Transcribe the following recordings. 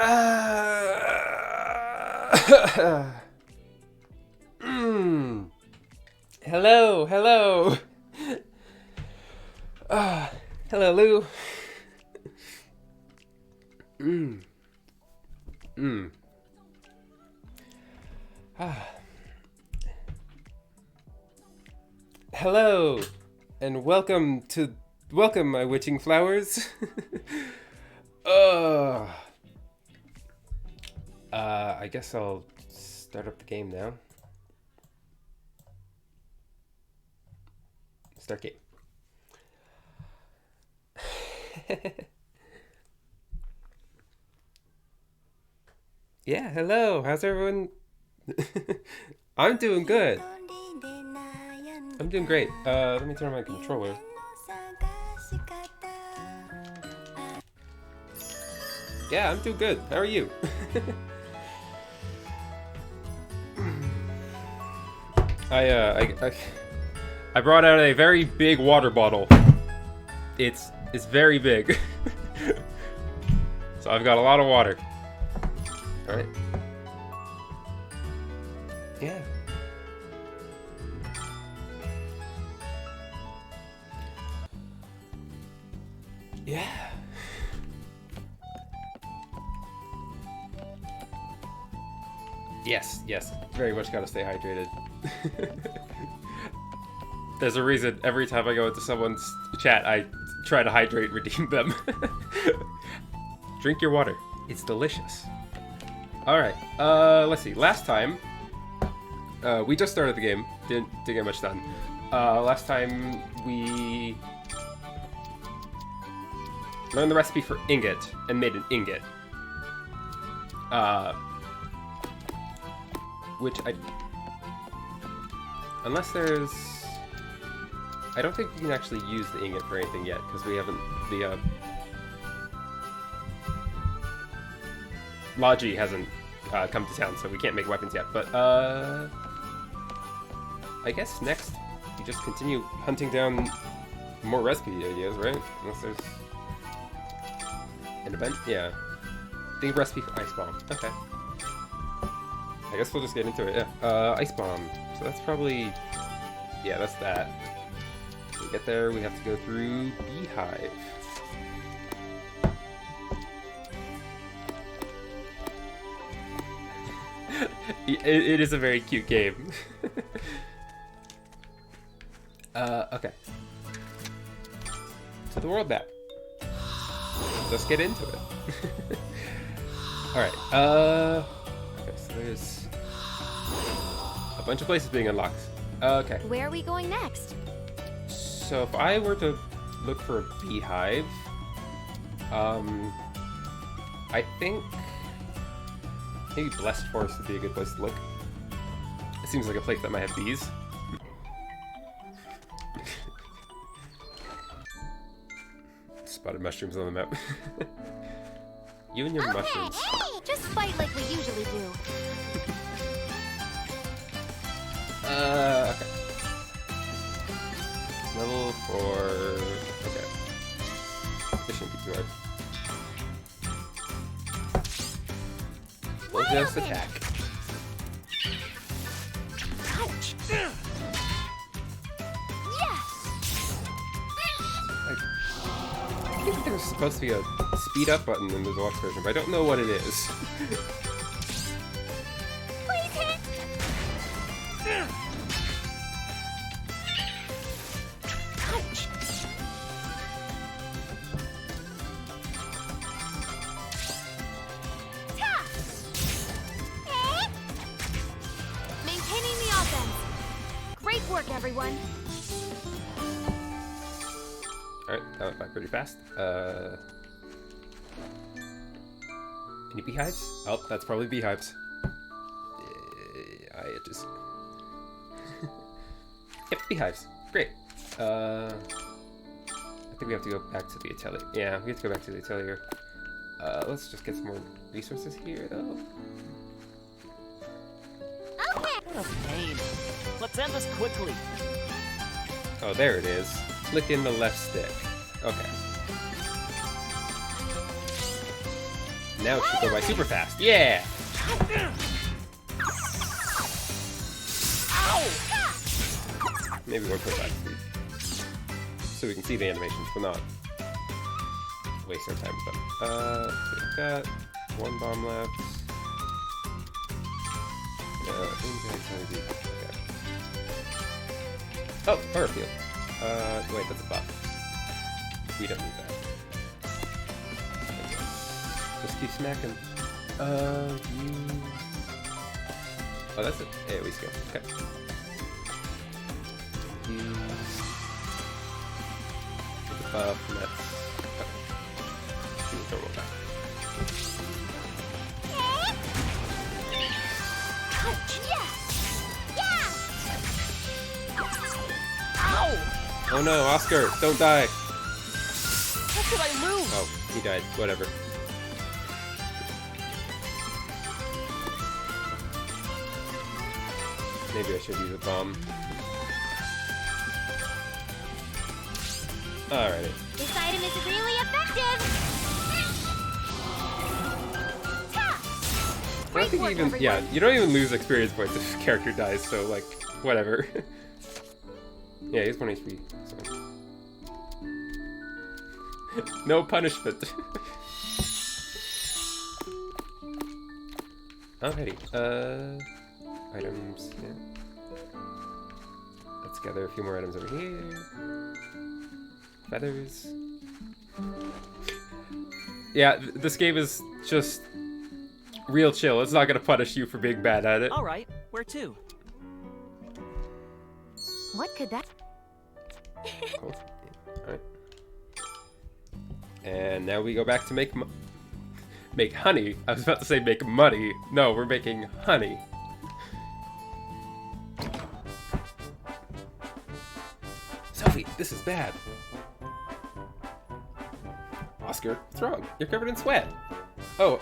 Hello, hello. Hello, Lou. Hello, and welcome, my witching flowers. I guess I'll start up the game now. Start game. Yeah, hello. How's everyone? I'm doing good. I'm doing great. Let me turn on my controller. Yeah, I'm doing good. How are you? I brought out a very big water bottle. It's very big. So I've got a lot of water. All right. Yeah. Yeah. Yes. Very much gotta stay hydrated. There's a reason every time I go into someone's chat, I try to hydrate redeem them. Drink your water. It's delicious. Alright, let's see. Last time, we just started the game. Didn't get much done. Last time, we learned the recipe for ingot and made an ingot. Which unless there's... I don't think we can actually use the ingot for anything yet, because we haven't... Logi hasn't come to town, so we can't make weapons yet, but, I guess next, we just continue hunting down more recipe ideas, right? Unless there's... an event? Yeah. Think recipe for ice bomb. Okay. I guess we'll just get into it, yeah. Ice bomb. So that's probably... yeah, that's that. To get there, we have to go through Beehive. It is a very cute game. Okay. To the world map. Let's get into it. Alright, okay, so there's a bunch of places being unlocked. Okay. Where are we going next? So if I were to look for a beehive, I think maybe Blessed Forest would be a good place to look. It seems like a place that might have bees. Spotted mushrooms on the map. You and your mushrooms. Hey, just fight like we usually do. Okay. Level 4. Okay. This shouldn't be too hard. We'll just attack. Ouch. Yes. I think there's supposed to be a speed up button in the deluxe version, but I don't know what it is. Please hit. Ouch. Maintaining the offense. Great work, everyone. Alright, that went by pretty fast. Any beehives? Oh, that's probably beehives. I just... Yep, beehives. Great. I think we have to go back to the Atelier. Yeah, we have to go back to the Atelier. Let's just get some more resources here, though. Okay. What a pain. Let's end this quickly. Oh, there it is. Click in the left stick. Okay. Now it should go by super fast. Yeah! Maybe 1.5 speed. So we can see the animations, but not waste our time with them. We've got one bomb left. No, I think that's gonna be okay. Oh, power field. Wait, that's a buff. We don't need that. Just keep smacking. You... Oh, that's it. AoE skill. Okay. Use the buff, and that's... Okay. Do the normal attack. Oh no, Oscar, don't die! How could I lose? Oh, he died. Whatever. Maybe I should use a bomb. Alrighty. This item is really effective. I don't think you even... Yeah, you don't even lose experience points if the character dies, so, like, whatever. Yeah, he's 1 HP, so... No punishment. Alrighty, items, yeah. Let's gather a few more items over here. Feathers. Yeah, this game is just real chill. It's not gonna punish you for being bad at it. Alright, where to? What could that? Cool. Alright. And now we go back to make honey. I was about to say make money. No, we're making honey. Sophie, this is bad. Oscar, what's wrong? You're covered in sweat. Oh,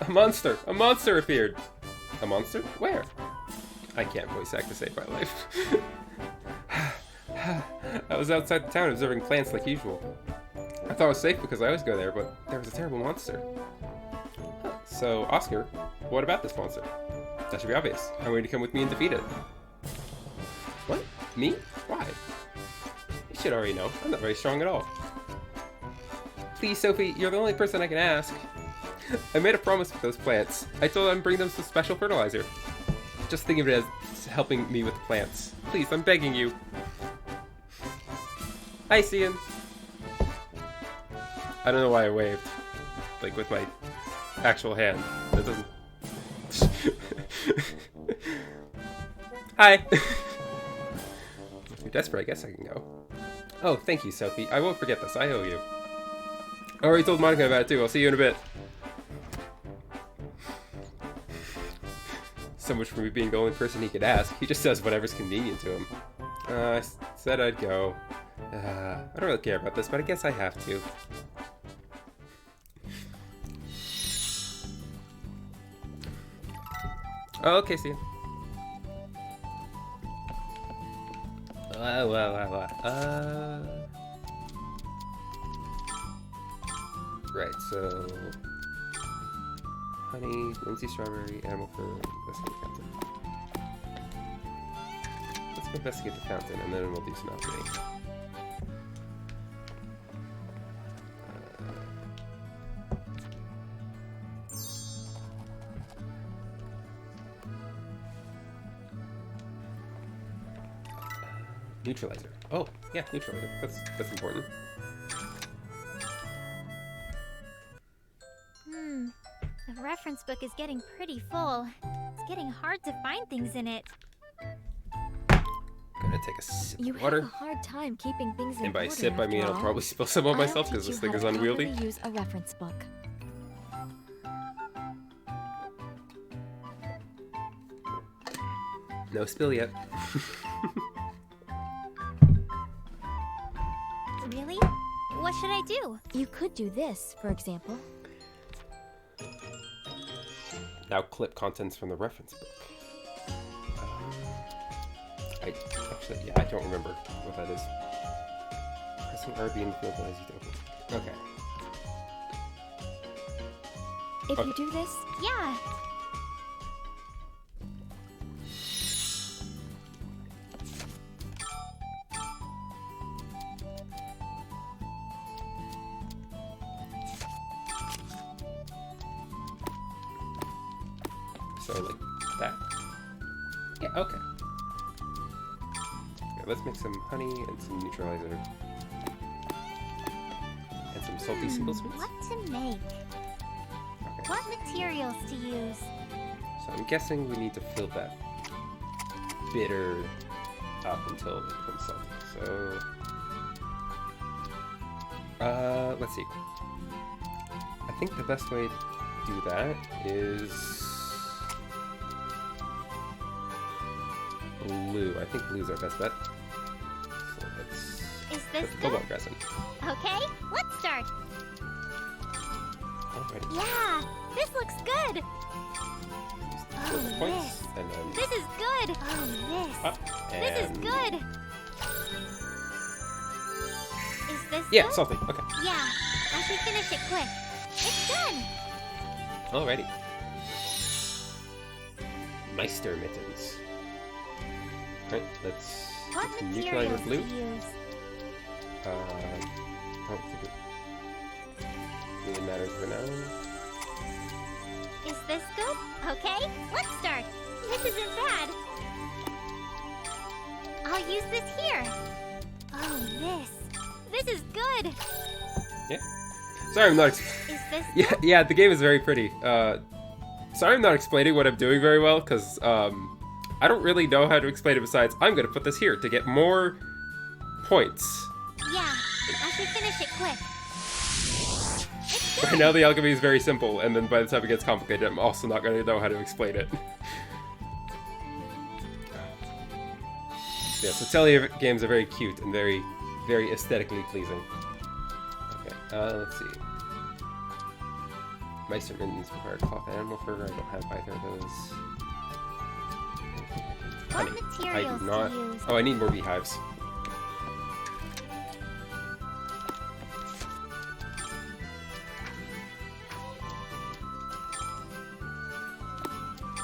a monster. A monster appeared. A monster? Where? I can't voice act to save my life. I was outside the town observing plants like usual. I thought I was safe because I always go there, but there was a terrible monster. Huh. So, Oscar, what about this monster? That should be obvious. I'm going to come with me and defeat it. What? Me? Why? You should already know. I'm not very strong at all. Please, Sophie, you're the only person I can ask. I made a promise with those plants. I told them to bring them some special fertilizer. Just think of it as helping me with the plants. Please, I'm begging you. Hi, Cian. I don't know why I waved. Like, with my actual hand. That doesn't... Hi! If you're desperate, I guess I can go. Oh, thank you, Sophie. I won't forget this. I owe you. I already told Monica about it, too. I'll see you in a bit. So much for me being the only person he could ask. He just does whatever's convenient to him. I said I'd go. I don't really care about this, but I guess I have to. Oh, okay, see ya. Right, so... honey, Lindsay strawberry, animal food, investigate fountain. Let's investigate the fountain, and then we'll do some alchemy. Neutralizer. Oh, yeah, neutralizer. That's important. The reference book is getting pretty full. It's getting hard to find things in it. Gonna take a sip of water. You have a hard time keeping things in And by order, sip, I mean after I'll all. probably spill some on myself because this thing is unwieldy. I'll teach you how to properly use a reference book. No spill yet. Really? What should I do? You could do this, for example. Now clip contents from the reference book. I don't remember what that is. Pressing RB in the field allows you to open. Okay. If you do this, Yeah. So like that. Yeah. Okay. Okay, let's make some honey and some neutralizer and some salty single sweets. What to make? Okay. What materials to use? So I'm guessing we need to fill that bitter up until it becomes salty. So, let's see. I think the best way to do that is blue. I think blue's our best bet. So let's Is this put good? cobalt grass in. Okay, let's start. Alrighty. Yeah, this looks good. Fill the points, and then This is good. Oh, up, and this is good. Is this yeah, good? salty. Okay. Yeah, I should finish it quick. It's done. Alrighty. Meister mittens. Alright, let's What get some materials neutralizer blue. to use? I don't think it really matters for now. Is this good? Okay, let's start. This isn't bad. I'll use this here. Oh, this. This is good. Yeah. Sorry, I'm not. Is this Yeah, yeah. The game is very pretty. Sorry, I'm not explaining what I'm doing very well because I don't really know how to explain it. Besides, I'm gonna put this here to get more points. Yeah, I should finish it quick. It's Right done. now, the alchemy is very simple, and then by the time it gets complicated, I'm also not gonna know how to explain it. Yes, Atelier games are very cute and very, very aesthetically pleasing. Okay, let's see. Meister mittens require cloth and animal fur. I don't have either of those. What Honey. I materials do not. to use? Oh, I need more beehives.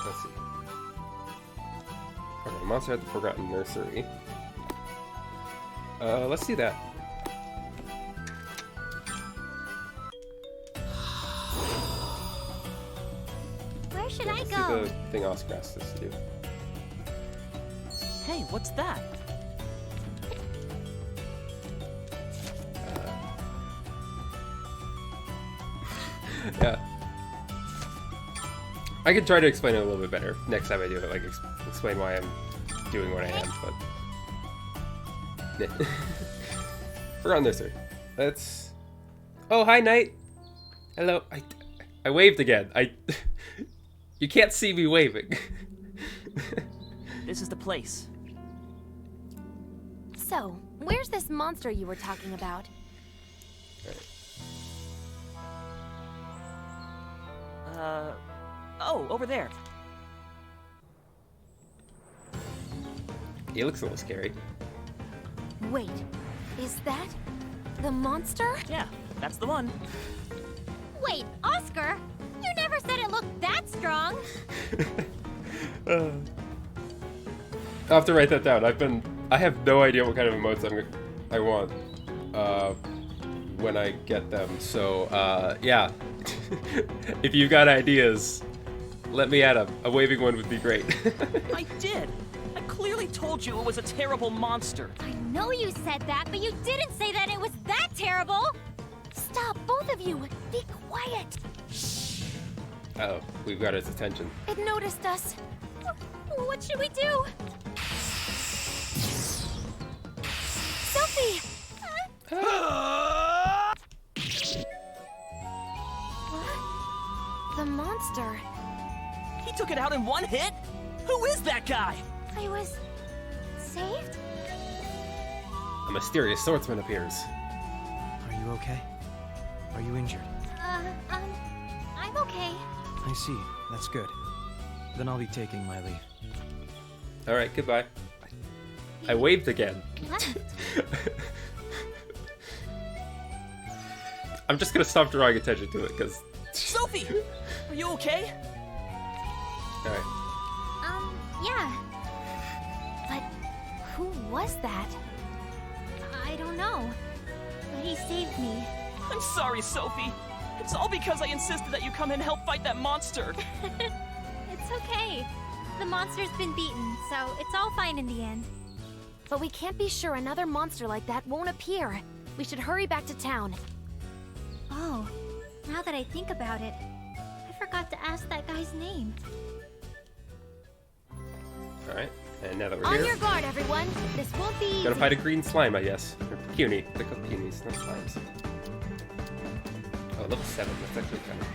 Let's see. Okay, monster at the Forgotten Nursery. Let's do that. Where should Yeah, I let's go? do the thing Oscar asked us to do. Hey, what's that? Yeah. I could try to explain it a little bit better next time I do it, like explain why I'm doing what I am, but... Forgotten Nursery. Let's... Oh, hi, Knight! Hello. I waved again. You can't see me waving. This is the place. so where's this monster you were talking about? Oh, over there. He looks a little scary. Wait, is that the monster? Yeah, that's the one. Wait, Oscar? You never said it looked that strong. I'll have to write that down. I have no idea what kind of emotes I want when I get them. So yeah, if you've got ideas, let me add a waving one would be great. I did. I clearly told you it was a terrible monster. I know you said that, but you didn't say that it was that terrible. Stop, both of you! Be quiet! Oh, we've got its attention. It noticed us. What should we do? Sophie! The monster. He took it out in one hit? Who is that guy? I was saved? A mysterious swordsman appears. Are you okay? Are you injured? I'm okay. I see. That's good. Then I'll be taking my leave. Alright, goodbye. I waved again. What? I'm just gonna stop drawing attention to it, because... Sophie! Are you okay? Alright. Yeah. But who was that? I don't know. But he saved me. I'm sorry, Sophie. It's all because I insisted that you come and help fight that monster. It's okay. The monster's been beaten, so it's all fine in the end. But we can't be sure another monster like that won't appear. We should hurry back to town. Oh, now that I think about it, I forgot to ask that guy's name. Alright, and now that we're On here, your guard, everyone. This won't be gotta easy. fight a green slime, I guess. Or puny. They're called punies, not slimes. Oh, level 7, that's actually kind of...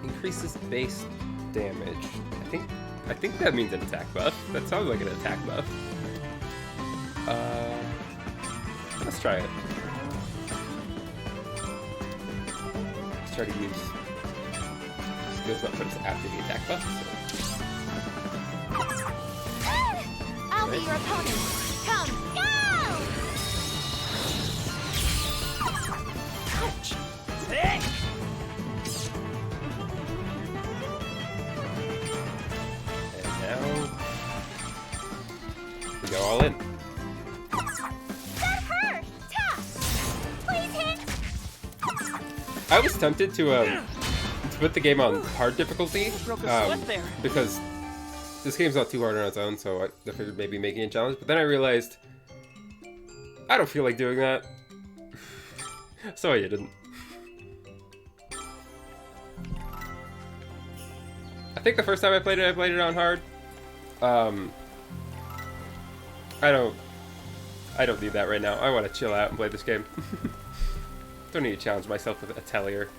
increases base damage. I think that means an attack buff. That sounds like an attack buff. Let's try it. Let's try to use skills weapons after the attack buff. I'll be your opponent. Come, go! Ouch! Sick! And now we go all in. That hurt! Tough! Please hit! I was tempted to put the game on hard difficulty Broke a sweat there. because this game's not too hard on its own, so I figured maybe making a challenge. But then I realized I don't feel like doing that, so I didn't. I think the first time I played it on hard. I don't need that right now. I want to chill out and play this game. Don't need to challenge myself with Atelier.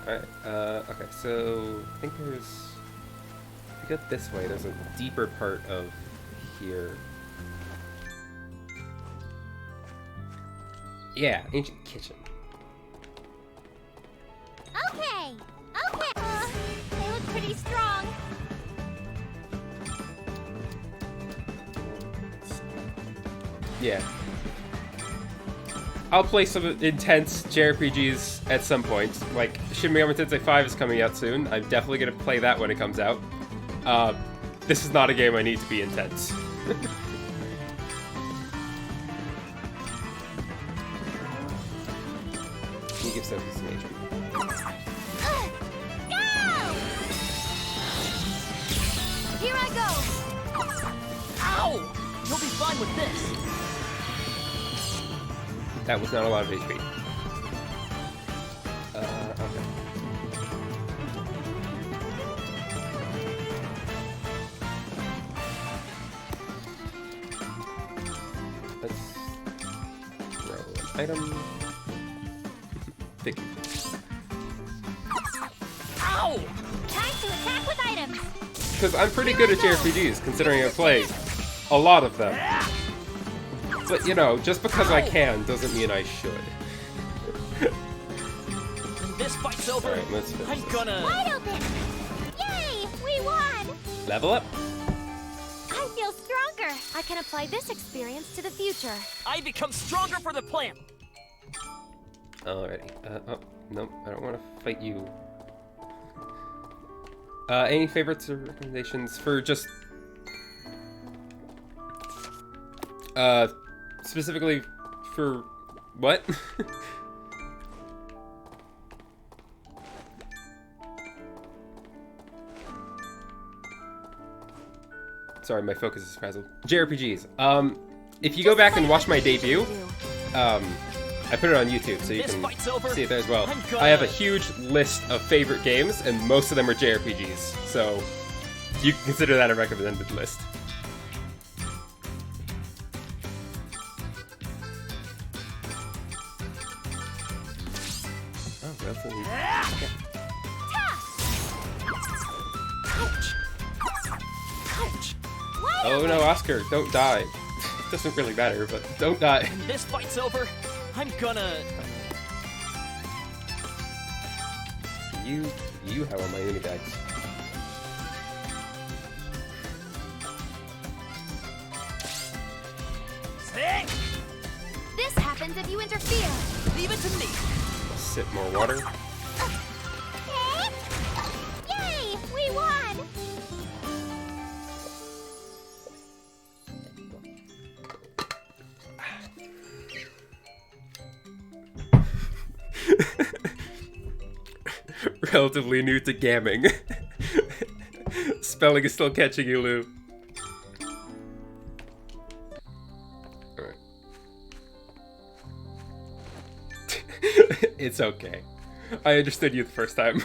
Alright, okay, so I think there's... If you go this way, there's a deeper part of here. Yeah, ancient kitchen. Okay! Okay! They look pretty strong. Yeah. I'll play some intense JRPGs at some point. Like, Shin Megami Tensei 5 is coming out soon. I'm definitely going to play that when it comes out. This is not a game I need to be intense. Can you give Sophie some HP? Go! Here I go. Ow! You'll be fine with this. That was not a lot of HP. Okay. Let's throw an item. Thank you. Ow! Time to attack with items! Because I'm pretty good at JRPGs, considering I play a lot of them. But, you know, just because I can doesn't mean I should. When this fight's over, Alright, let's finish I'm this. gonna... Wide open! Yay! We won! Level up! I feel stronger! I can apply this experience to the future. I become stronger for the plan. Alrighty. Oh, no, I don't want to fight you. Any favorites or recommendations for just... specifically for... what? Sorry, my focus is frazzled. JRPGs. If you go back and watch my debut, I put it on YouTube, so you This can fight's over. see it there as well. I'm gonna- I have a huge list of favorite games, and most of them are JRPGs, so you can consider that a recommended list. Oh, that's a... Ouch! Ouch! Oh no, Oscar, don't die. It doesn't really matter, but don't die. When this fight's over, I'm gonna... You have all my unibags. Sick! This happens happens if you interfere. Leave it to me. Sip more water. Okay. Yay! We won! Relatively new to gamming. Spelling is still catching you, Lou. Alright. It's okay. I understood you the first time.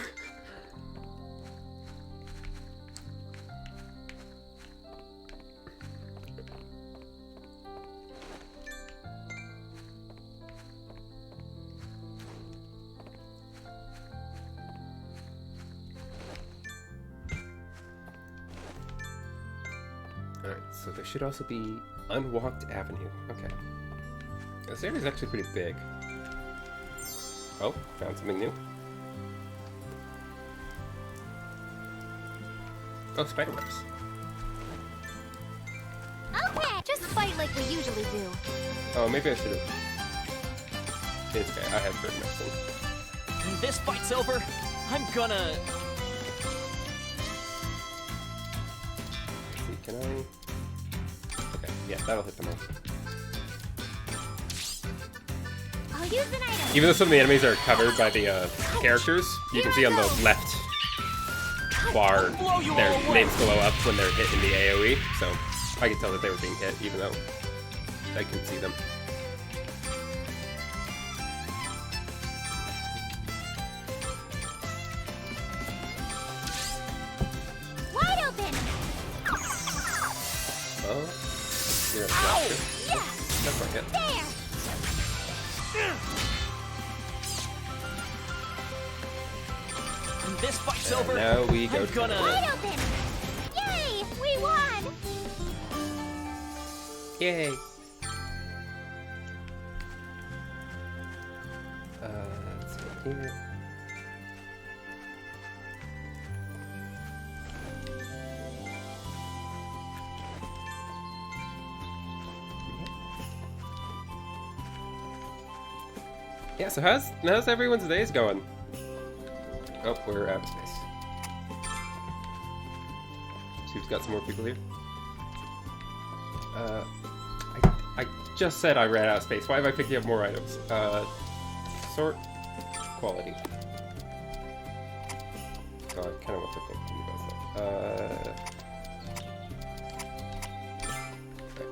Alright, so there should also be Unwalked Avenue. Okay. This area is actually pretty big. Oh, found something new. Oh, spiderwebs. Okay. Just fight like we usually do. Oh, maybe I should have. It's okay, I have bird medicine. When this fight's over, I'm gonna... Let's see, can I... Okay, yeah, that'll hit the most. I'll use an item. Even though some of the enemies are covered by the characters, you can see on the left bar their names glow up when they're hit in the AoE, so I could tell that they were being hit, even though I couldn't see them. Wide open. Oh, you're gonna smash it. Yeah. That's not hit. There. When this fight's And over, now we go I'm to gonna... Wide open. Yay! We won. Yay! Let's see here. Yeah, so how's everyone's days going? Oh, we're out of space. See, we've got some more people here. I just said I ran out of space. Why am I picking up more items? Sort. Quality. Oh, I kind of want to put you guys up. Okay.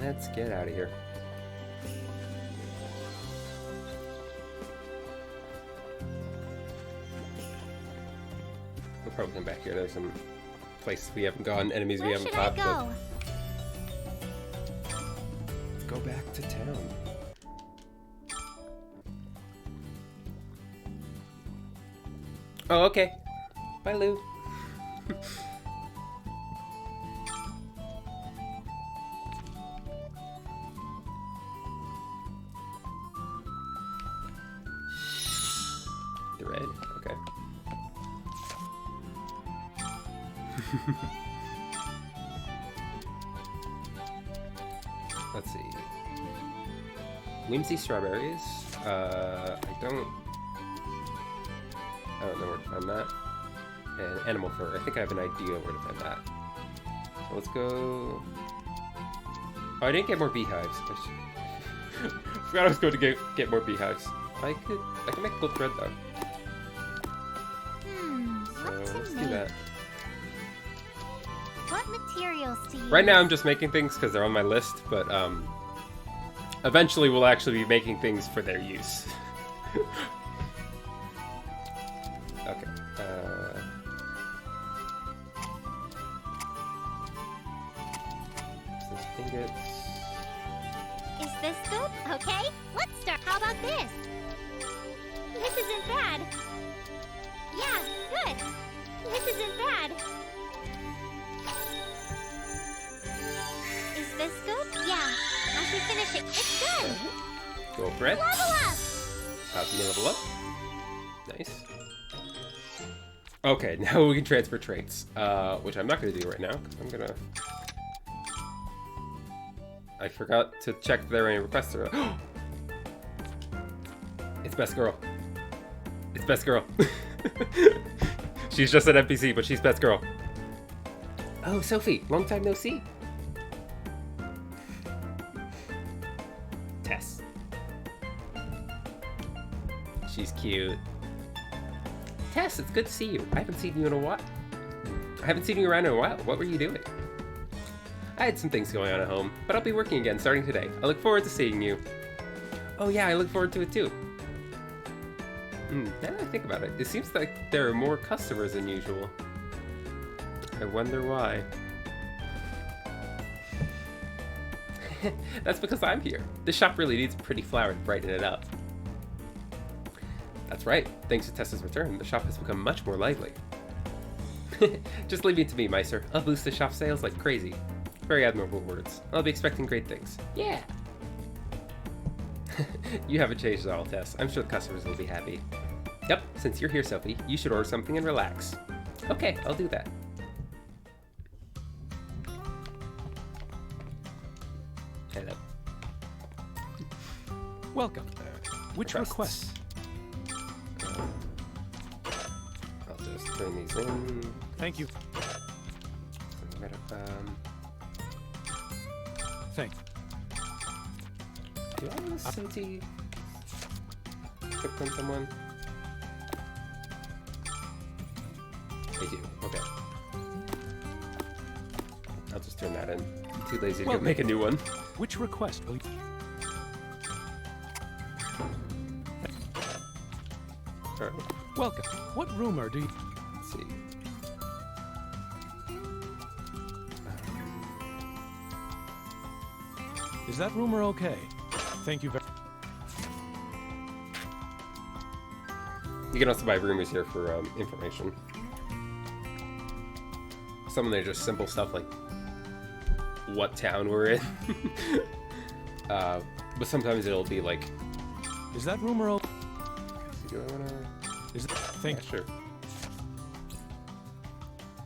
Let's get out of here. We'll probably come back here. There's some places we haven't gone, enemies we Where haven't should I fought, but go? let's go back to town. Oh, okay. Bye, Lou. The red? Okay. Let's see. Whimsy strawberries. I don't know where to find that. And animal fur. I think I have an idea where to find that. So let's go. Oh, I didn't get more beehives. I forgot I was going to get more beehives. I can make gold thread though. So What to let's do make? that. What materials to use? Right now I'm just making things because they're on my list, but eventually we'll actually be making things for their use. Okay. This ingots. Is this good? Okay, let's start. How about this? This isn't bad. Yeah, good. This isn't bad. Is this good? Yeah. I should finish it. It's good. Go for it. Level up. How's me level up? Nice. Okay, now we can transfer traits, which I'm not going to do right now. I'm going to... I forgot to check if there were any requests. It's best girl. It's best girl. She's just an NPC, but she's best girl. Oh, Sophie, long time no see. Tess. She's cute. Tess, it's good to see you. I haven't seen you in a while. I haven't seen you around in a while. What were you doing? I had some things going on at home, but I'll be working again starting today. I look forward to seeing you. Oh yeah, I look forward to it too. Now that I think about it, it seems like there are more customers than usual. I wonder why. That's because I'm here. This shop really needs a pretty flower to brighten it up. That's right. Thanks to Tessa's return, the shop has become much more lively. Just leave it to me, Meister. I'll boost the shop sales like crazy. Very admirable words. I'll be expecting great things. Yeah! You haven't changed at all, Tess. I'm sure the customers will be happy. Yep, since you're here, Sophie, you should order something and relax. Okay, I'll do that. Hello. Welcome. Which requests? I'll just turn these in. Thank you. Thanks. Do I have a Cinti equipped on someone? I do. Okay. I'll just turn that in. I'm too lazy to go make a new one. Which request will you... Alright. Welcome. What rumor do you... Let's see. Is that rumor okay? Thank you very... You can also buy rumors here for information. Some of them are just simple stuff like what town we're in. But sometimes it'll be like... Is that rumor okay? Do I wanna... Is it... Thank Yeah, sure.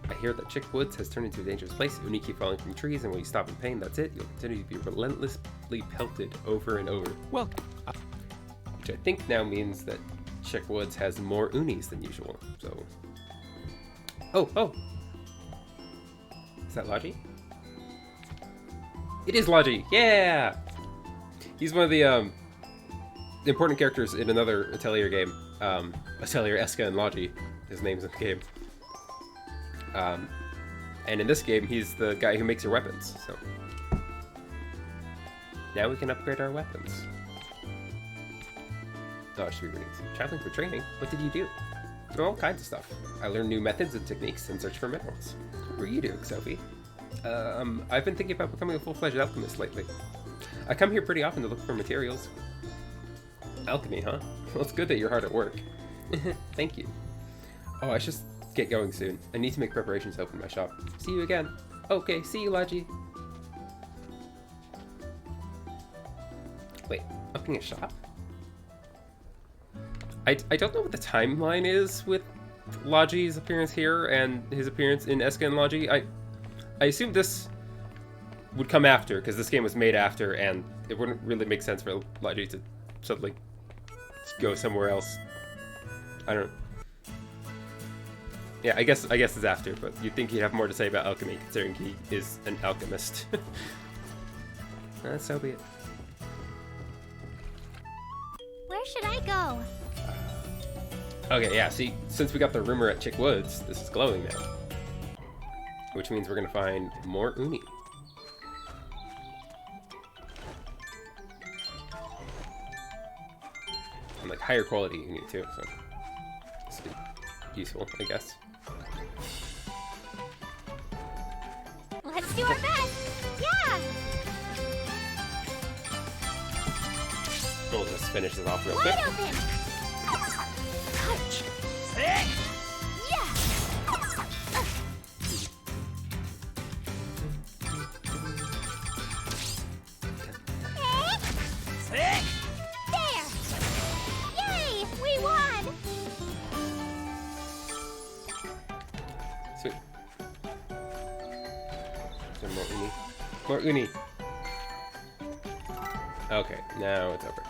I hear that Chick Woods has turned into a dangerous place. When you keep falling from trees and when you stop in pain, that's it. You'll continue to be relentlessly pelted over and over. Welcome. Which I think now means that Chick Woods has more unis than usual, so... Oh! Is that Logi? It is Logi! Yeah! He's one of the important characters in another Atelier game. Atelier Eska and Logi. His name's in the game. And in this game, he's the guy who makes your weapons, so... Now we can upgrade our weapons. Oh, I should be reading. Traveling for training? What did you do? All kinds of stuff. I learned new methods and techniques and searched for minerals. What were you doing, Sophie? I've been thinking about becoming a full-fledged alchemist lately. I come here pretty often to look for materials. Alchemy, huh? Well, it's good that you're hard at work. Thank you. Oh, I should get going soon. I need to make preparations to open my shop. See you again. Okay, see you, Logi. Wait, opening a shop? I don't know what the timeline is with Logi's appearance here and his appearance in Eska and Logi. I assume this would come after, because this game was made after, and it wouldn't really make sense for Logi to suddenly go somewhere else. I don't know. Yeah, I guess it's after, but you'd think he'd have more to say about alchemy, considering he is an alchemist. So be it. Where should I go? Okay, yeah, see, since we got the rumor at Chick Woods, this is glowing now. Which means we're gonna find more uni. And like higher quality uni too, so this will be useful, I guess. Let's do our best! Yeah! We'll just finish this off real Wide quick. open! Touch! Sick! Yeah! Sick! There! Yay! We won! Sweet. Is there more uni? More uni! Okay, now it's over.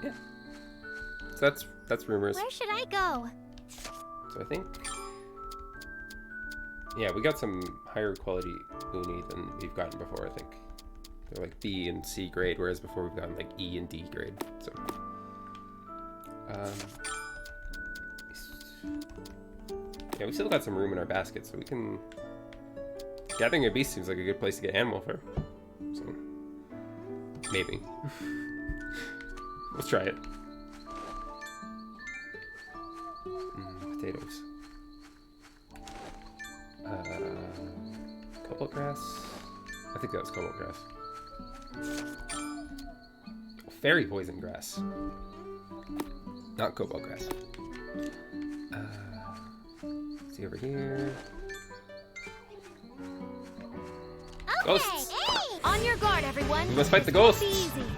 Yeah. So that's rumors. Where should I go? So I think, yeah, we got some higher quality uni than we've gotten before. I think they're like B and C grade, whereas before we've gotten like E and D grade. So, yeah, we still got some room in our basket, so we can. Gathering a beast seems like a good place to get animal fur. So maybe let's try it. Potatoes. Cobalt grass? I think that was cobalt grass. Fairy poison grass. Not cobalt grass. See over here. Okay, Ghosts! hey! On your guard, everyone. We must fight the This won't ghosts! be easy.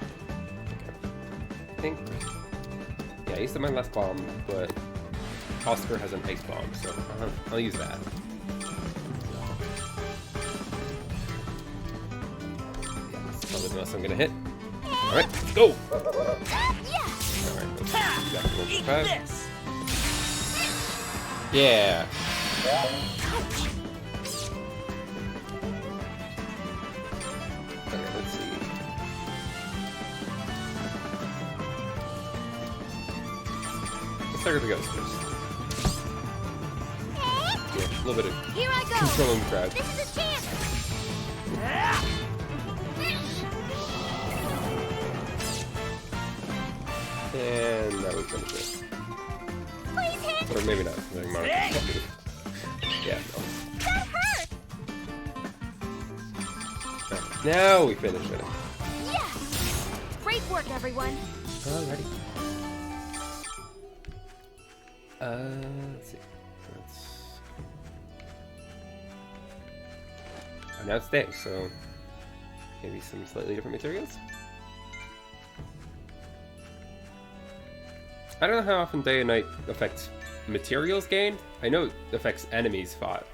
I think. Yeah, I used my last bomb, but Oscar has an ice bomb, so I'll use that. Yeah, that's probably the most I'm gonna hit. Alright, let's go! Yeah! Alright, let's do that for Eat 5. this! Yeah! Okay, let's see. Let's start with the ghost first. Yeah, a little bit of Here I go! controlling the crowd. This is a chance! And now we finish it. Please hit! Or maybe not. Like Mark. Yeah, no. That hurt! Alright, now we finish it. Yes! Great work, everyone. Alrighty. Let's see. Oh, now it's day, so maybe some slightly different materials. I don't know how often day and night affects materials gained. I know it affects enemies fought.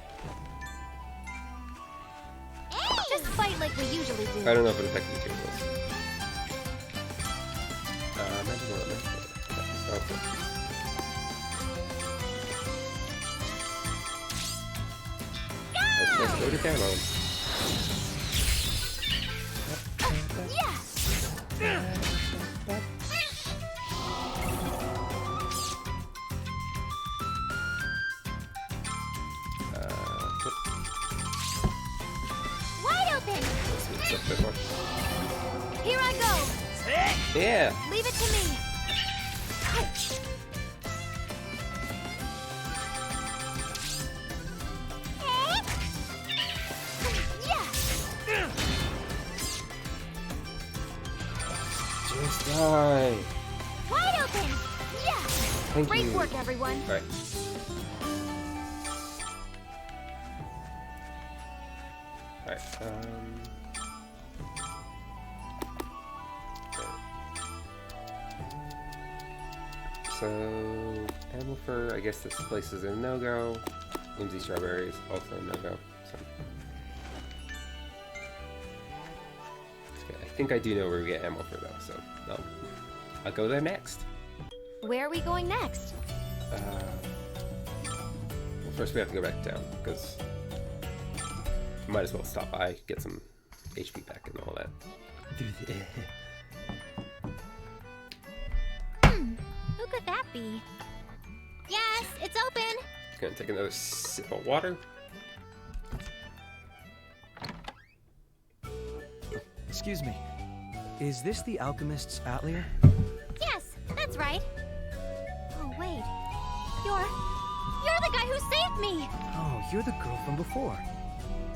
Just fight like we usually do. I don't know if it affects materials. Imagine what okay. Let's go to down. Wide open! Here I go. Yeah. Leave it to me. Just die. Wide open! Yeah! Thank Great you. work, everyone. All right. All right. So, animal fur, I guess this place is a no-go. Whimsy strawberries, also a no-go. So. Okay, I think I do know where we get animal fur though, so I'll go there next. Where are we going next? Well, first we have to go back down, because might as well stop by, get some HP back and all that. Who could that be? Yes, it's open! Gonna take another sip of water. Excuse me. Is this the alchemist's atelier? Yes, that's right. Oh, wait. You're the guy who saved me! Oh, you're the girl from before.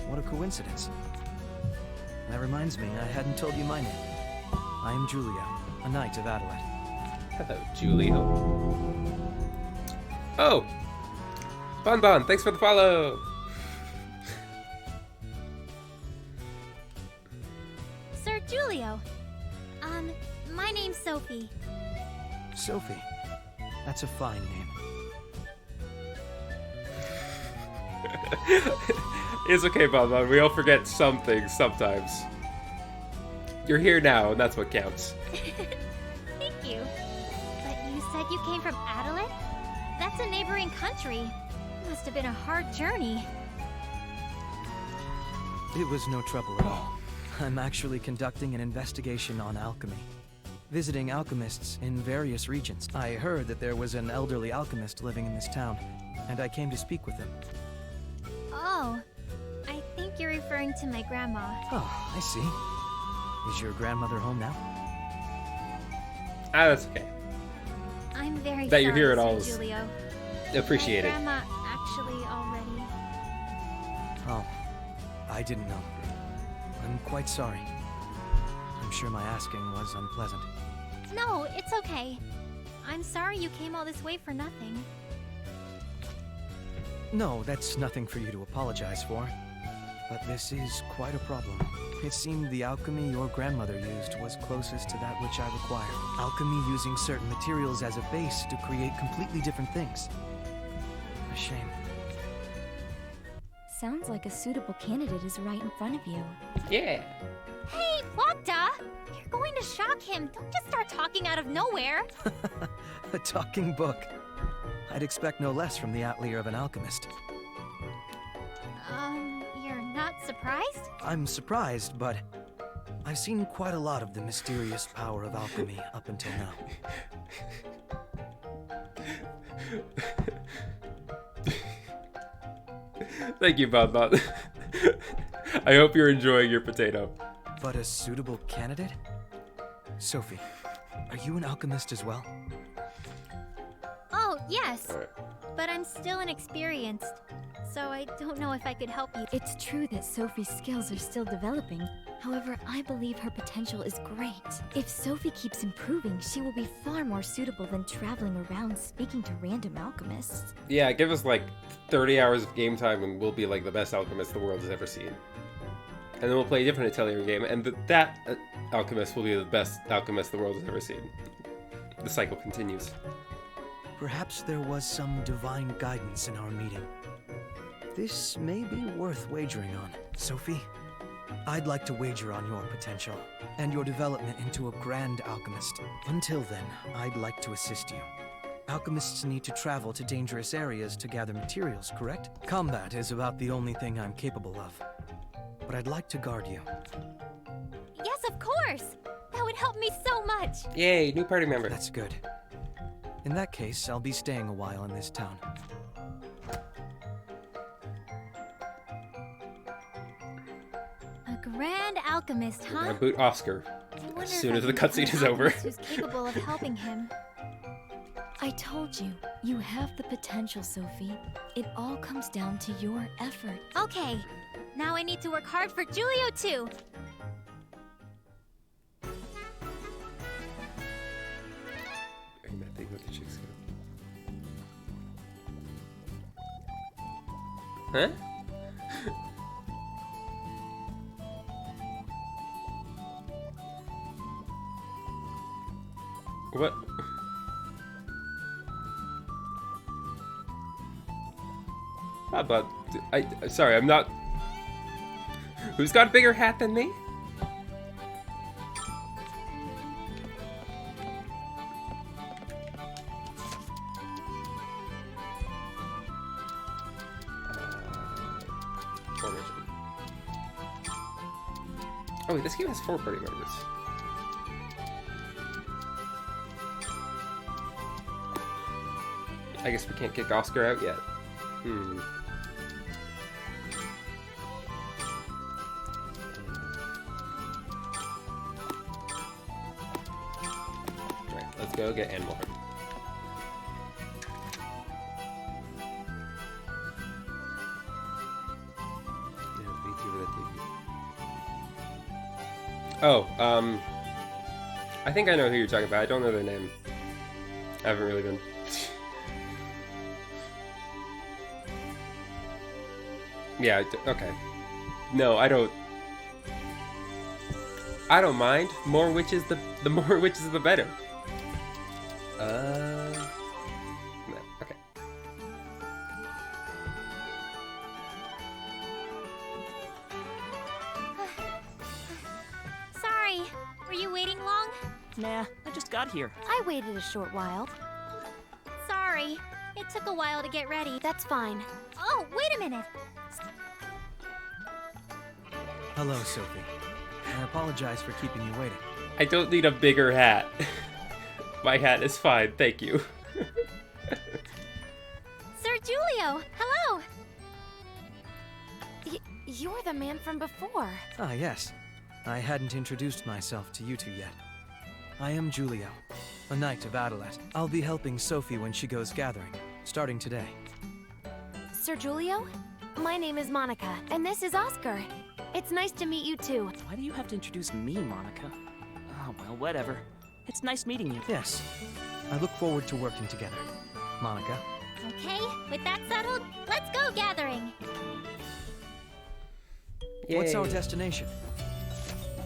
What a coincidence. That reminds me, I hadn't told you my name. I am Julia, a knight of Adelaide. Hello, Julio. Oh! Bon, thanks for the follow! Sir Julio. My name's Sophie. Sophie. That's a fine name. It's okay, Bonbon. We all forget some things sometimes. You're here now, and that's what counts. Thank you. But you said you came from Atelier? That's a neighboring country. Must have been a hard journey. It was no trouble at all. I'm actually conducting an investigation on alchemy. Visiting alchemists in various regions. I heard that there was an elderly alchemist living in this town, and I came to speak with him. Oh, I think you're referring to my grandma. Oh, I see. Is your grandmother home now? Ah, that's okay. I'm very That you're sorry, here at Sir all is Julio. appreciated. My grandma actually already... Oh, I didn't know. I'm quite sorry. I'm sure my asking was unpleasant. No, it's okay. I'm sorry you came all this way for nothing. No, that's nothing for you to apologize for. But this is quite a problem. It seemed the alchemy your grandmother used was closest to that which I require. Alchemy using certain materials as a base to create completely different things. A shame. Sounds like a suitable candidate is right in front of you. Yeah. Hey, Wakta! You're going to shock him. Don't just start talking out of nowhere. A talking book. I'd expect no less from the atelier of an alchemist. You're not surprised? I'm surprised, but I've seen quite a lot of the mysterious power of alchemy up until now. Thank you, Bonbon. I hope you're enjoying your potato. But a suitable candidate? Sophie, are you an alchemist as well? Oh, yes. Alright. But I'm still inexperienced, so I don't know if I could help you. It's true that Sophie's skills are still developing. However, I believe her potential is great. If Sophie keeps improving, she will be far more suitable than traveling around speaking to random alchemists. Yeah, give us like 30 hours of game time and we'll be like the best alchemist the world has ever seen. And then we'll play a different Atelier game, and that alchemist will be the best alchemist the world has ever seen. The cycle continues. Perhaps there was some divine guidance in our meeting. This may be worth wagering on. Sophie, I'd like to wager on your potential and your development into a grand alchemist. Until then, I'd like to assist you. Alchemists need to travel to dangerous areas to gather materials, correct? Combat is about the only thing I'm capable of. But I'd like to guard you. Yes, of course! That would help me so much! Yay, new party member. That's good. In that case, I'll be staying a while in this town. A grand alchemist, We're gonna huh? boot Oscar I wonder as if soon I as the can find cutscene an is over. alchemist who's capable of helping him. I told you, you have the potential, Sophie. It all comes down to your effort. Okay, now I need to work hard for Julio too. Bring that thing with the chicks go. Huh? What? Ah, but sorry, I'm not. Who's got a bigger hat than me? Formation. Oh, wait, this game has 4 party members. I guess we can't kick Oscar out yet. Right, let's go get Animal Heart. Oh, I think I know who you're talking about. I don't know their name. I haven't really been. Yeah, okay. No, I don't mind. More witches, the more witches, the better. No, okay. Nah, I just got here. I waited a short while. Sorry. It took a while to get ready. That's fine. Oh, wait a minute. Hello, Sophie. I apologize for keeping you waiting. I don't need a bigger hat. My hat is fine, thank you. Sir Julio, hello. You're the man from before. Ah, yes. I hadn't introduced myself to you two yet. I am Julio, a knight of Adelet. I'll be helping Sophie when she goes gathering, starting today. Sir Julio? My name is Monica, and this is Oscar. It's nice to meet you too. Why do you have to introduce me, Monica? Oh, well, whatever. It's nice meeting you. Yes. I look forward to working together. Monica. Okay, with that settled, let's go gathering. What's our Yay. destination?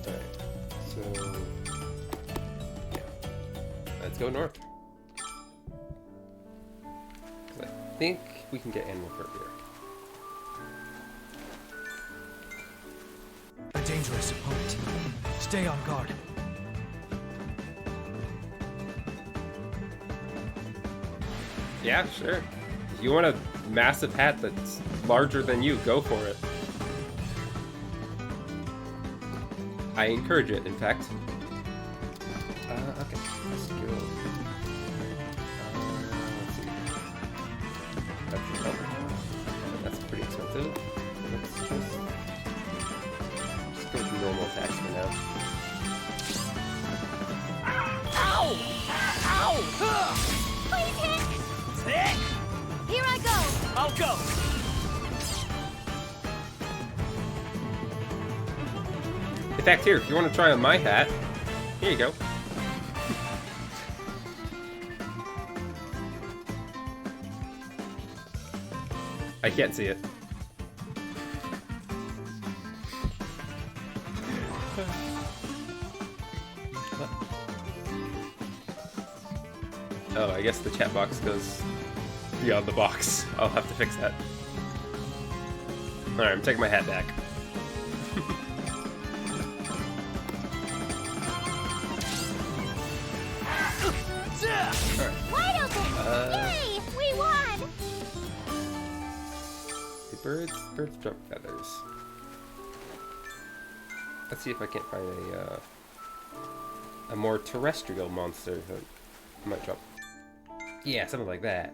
Alright, so... yeah. Let's go north. 'Cause I think we can get animal fur here. A dangerous opponent. Stay on guard. Yeah, sure. If you want a massive hat that's larger than you, go for it. I encourage it, in fact. Okay, let's go. Let's see. That's pretty expensive. Let's just go with normal attacks for now. Ow! Ow! Please hit. Hit! Here I go. I'll go! In fact, here, if you want to try on my hat, here you go. I can't see it. Oh, I guess the chat box goes beyond the box. I'll have to fix that. Alright, I'm taking my hat back. Wide open. Yay, we won. The birds drop feathers. Let's see if I can't find a more terrestrial monster that might drop. Yeah, something like that.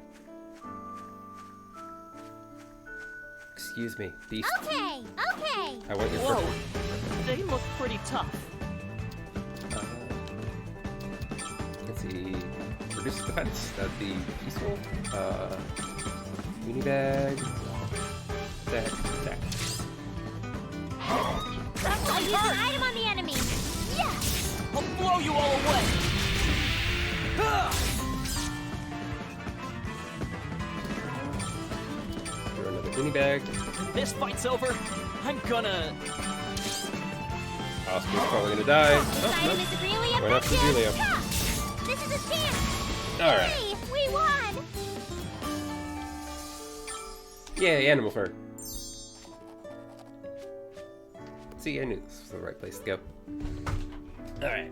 Excuse me, beast. Okay, okay. I want your Whoa! purple. They look pretty tough. Let's see. Reduce defense. That'd be useful. Weenie bag. Attack. Attack. I'll use an item on the enemy. Yes. I'll blow you all away! Throw another weenie bag. This fight's over. I'm gonna... Oscar's probably gonna die. This item is really Why not for effective. Julio? Ha! This is a chance. Alright. Yay, we won. Yay, animal fur. See, I knew this was the right place to go. Alright.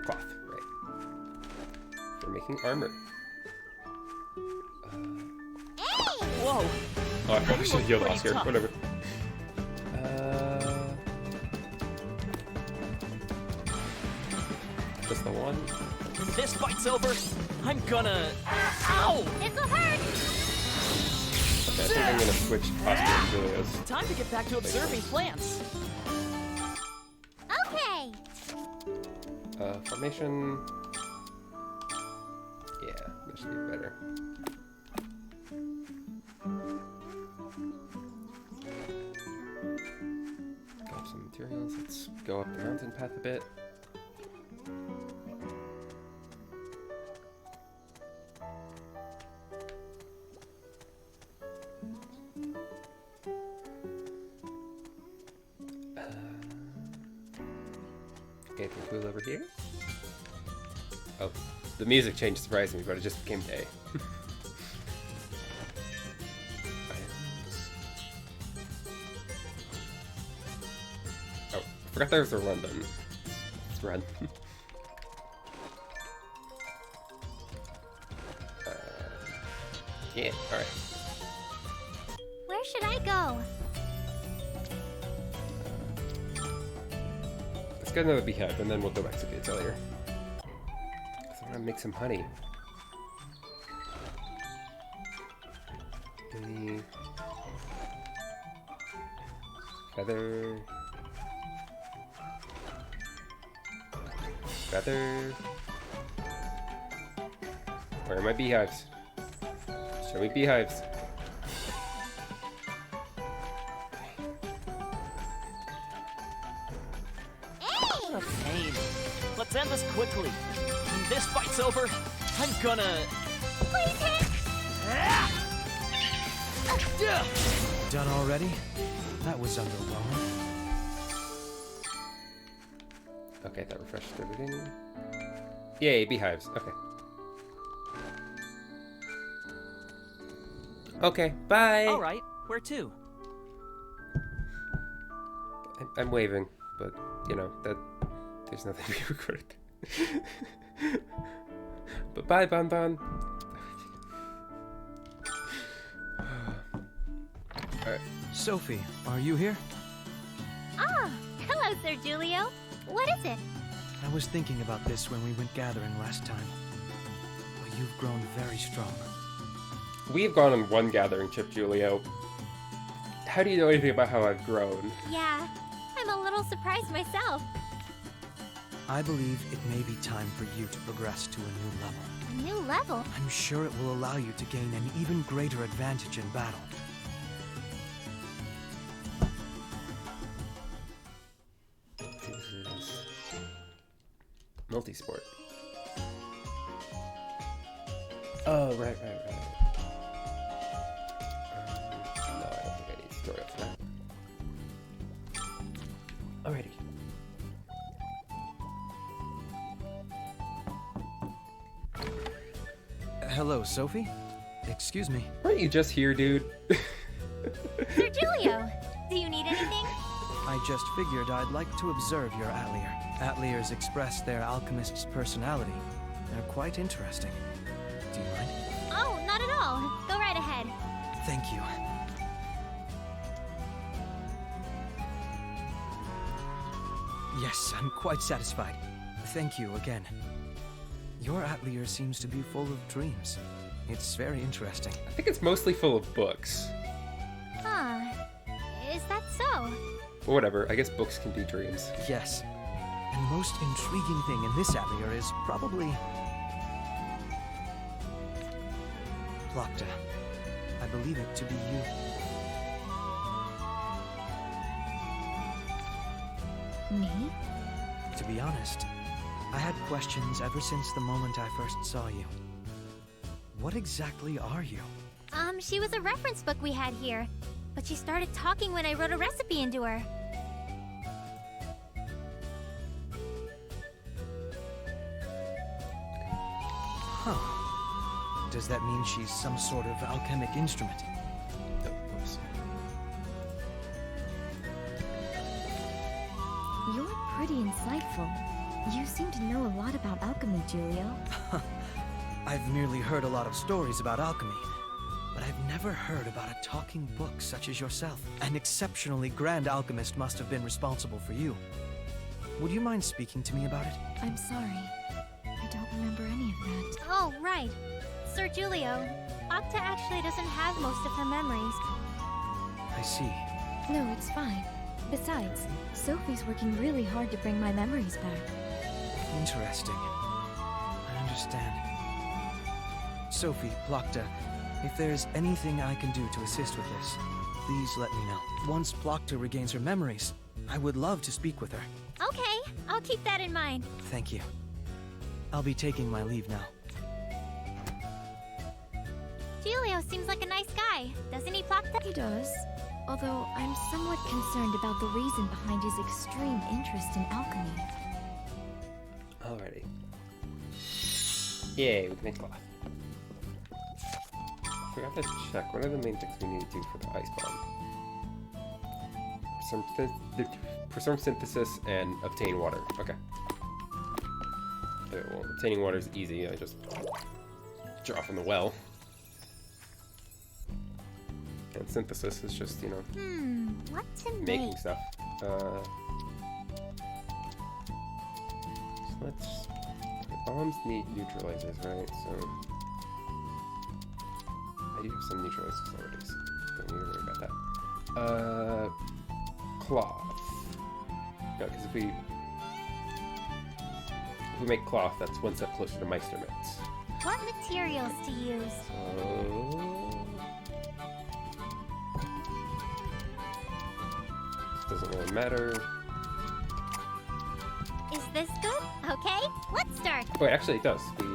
Cloth, right. For making armor. Hey. Whoa! Oh, I probably should have healed Pretty Oscar. tough. Whatever. Just the one. This fight's over. I'm gonna... Ow! This'll hurt. Okay, I think I'm gonna switch Oscar and Julio's. Time to get back to observing plants. Okay. Formation. Yeah, that should be better. Grab some materials. Let's go up the mountain path a bit. Anything cool over here? Oh, the music change surprised me, but it just became day. Oh, I forgot there was a run button. Let's run. Yeah, alright. Where should I go? Let's get another beehive, and then we'll go back to the atelier. I want to make some honey. Any feather? Feather? Where are my beehives? Show me beehives. What a pain. Let's end this quickly. When this fight's over, I'm gonna... Please hit! Done already? That was underwhelming. Okay, that refreshed everything. Yay, beehives. Okay. Okay, bye! Alright, where to? I'm waving, but, you know, that... There's nothing to be recorded. But bye, Bon Bon! Alright. Sophie, are you here? Ah, hello, Sir Julio. What is it? I was thinking about this when we went gathering last time. Well, you've grown very strong. We've gone on one gathering trip, Julio. How do you know anything about how I've grown? Yeah, I'm a little surprised myself. I believe it may be time for you to progress to a new level. A new level? I'm sure it will allow you to gain an even greater advantage in battle. This is multi-sport. Oh, right. No, I don't think I need tutorial for that. Alrighty. Hello, Sophie? Excuse me. Weren't you just here, dude? Sir Julio, do you need anything? I just figured I'd like to observe your Atelier. Ateliers express their alchemist's personality. They're quite interesting. Do you mind? Oh, not at all. Go right ahead. Thank you. Yes, I'm quite satisfied. Thank you again. Your Atelier seems to be full of dreams. It's very interesting. I think it's mostly full of books. Huh. Is that so? But whatever, I guess books can be dreams. Yes. And the most intriguing thing in this Atelier is probably... Plocta. I believe it to be you. Me? To be honest, I had questions ever since the moment I first saw you. What exactly are you? She was a reference book we had here. But she started talking when I wrote a recipe into her. Huh. Does that mean she's some sort of alchemic instrument? Oh, whoops. You're pretty insightful. You seem to know a lot about alchemy, Julio. I've merely heard a lot of stories about alchemy, but I've never heard about a talking book such as yourself. An exceptionally grand alchemist must have been responsible for you. Would you mind speaking to me about it? I'm sorry. I don't remember any of that. Oh, right. Sir Julio, Octa actually doesn't have most of her memories. I see. No, it's fine. Besides, Sophie's working really hard to bring my memories back. Interesting. I understand. Sophie, Plocta, if there's anything I can do to assist with this, please let me know. Once Plocta regains her memories, I would love to speak with her. Okay, I'll keep that in mind. Thank you. I'll be taking my leave now. Julio seems like a nice guy, doesn't he, Plocta? He does. Although I'm somewhat concerned about the reason behind his extreme interest in alchemy. Alrighty. Yay, we can make cloth. I forgot to check. What are the main things we need to do for the ice bomb? Perform synthesis and obtain water. Okay. Okay, well, obtaining water is easy. I just draw from the well. And synthesis is just, you know, What to making make? stuff. So let's... Bombs need neutralizers, right? So... I do have some neutralizers already, so don't need to worry about that. Cloth. Yeah, because if we make cloth, that's one step closer to Meister mitts. What materials to use? So... Doesn't really matter. Is this good? Okay, let's start. Oh, wait, actually it does. We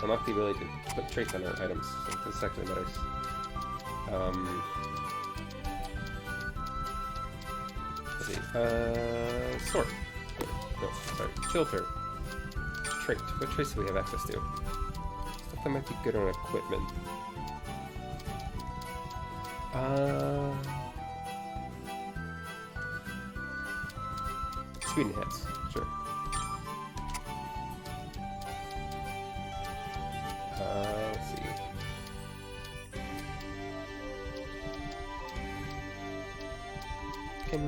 unlock the ability to put traits on our items, so this actually matters. Let's see. Sort. No, sorry. Filter. Trait. What traits do we have access to? Stuff that might be good on equipment. Speed enhance. Sure. Let's see. Can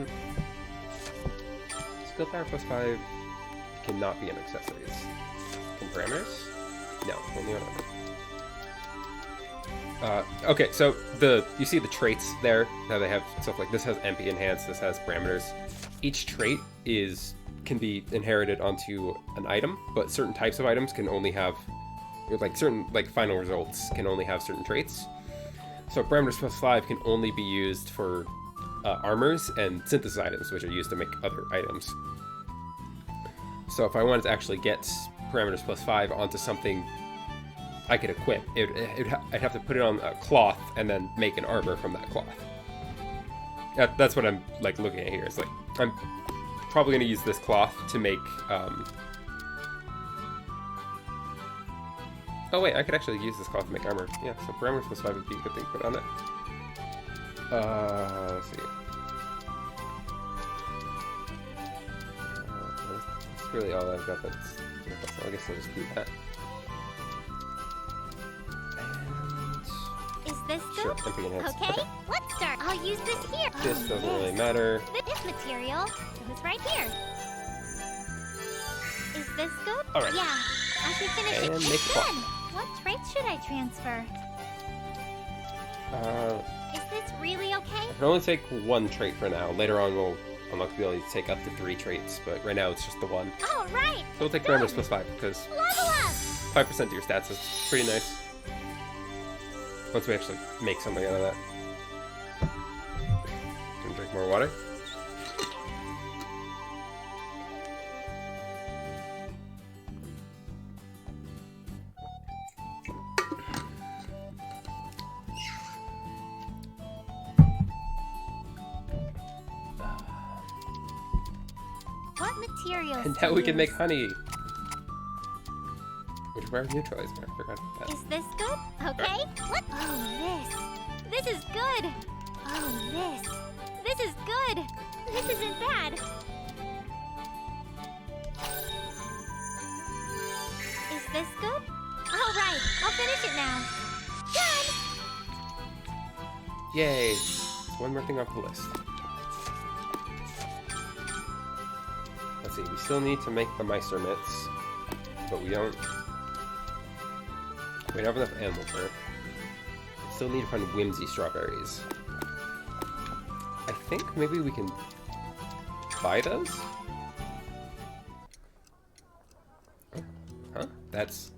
skill power plus 5 cannot be in accessories. Can parameters? No, only on armor. Okay, so you see the traits there. How they have stuff like this has MP enhance, this has parameters. Each trait can be inherited onto an item, but certain types of items can only have certain final results can only have certain traits. So parameters plus 5 can only be used for armors and synthesis items, which are used to make other items. So if I wanted to actually get parameters plus 5 onto something I could equip, I'd have to put it on a cloth and then make an armor from that cloth. That's what I'm looking at here. It's I'm probably going to use this cloth to make. Oh wait, I could actually use this cloth to make armor. Yeah, so parameters plus 5 would be a good thing to put on it. Let's see. That's really all I've got. That's I guess I'll just do that. Is this Sure, good? MP enhance. Okay, let's start. I'll use this here. This doesn't really matter. This material goes right here. Is this good? All right. Yeah, I should finish it. And It's make done. cloth. What traits should I transfer? Is this really okay? I can only take one trait for now. Later on, we'll unlock the ability to take up to 3 traits, but right now it's just the one. All right. So we'll take parameters plus 5 because Level up. 5% of your stats is pretty nice. Once we actually make something out of that. Gonna drink more water. What materials? And to now we can make use? honey. Which requires neutralizer. I forgot about that. Is this good? Okay. What? Oh, this. This is good. Oh, this. This is good. This isn't bad. Is this good? All right. I'll finish it now. Done. Yay! One more thing off the list. Let's see, we still need to make the Meister mitts, but we don't have enough animal fur. We still need to find whimsy strawberries. I think maybe we can buy those? Oh, huh? That's...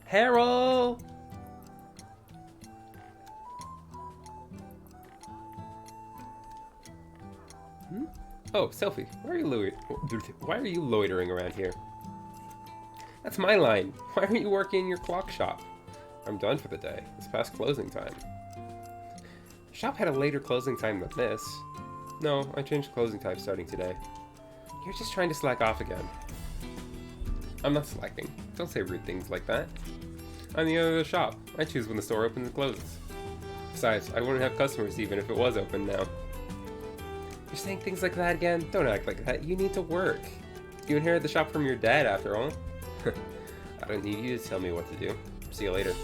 Harold! Oh, Sophie, why are you loitering around here? That's my line. Why aren't you working in your clock shop? I'm done for the day. It's past closing time. The shop had a later closing time than this. No, I changed closing time starting today. You're just trying to slack off again. I'm not slacking. Don't say rude things like that. I'm the owner of the shop. I choose when the store opens and closes. Besides, I wouldn't have customers even if it was open now. You're saying things like that again? Don't act like that. You need to work. You inherited the shop from your dad, after all. I don't need you to tell me what to do. See you later.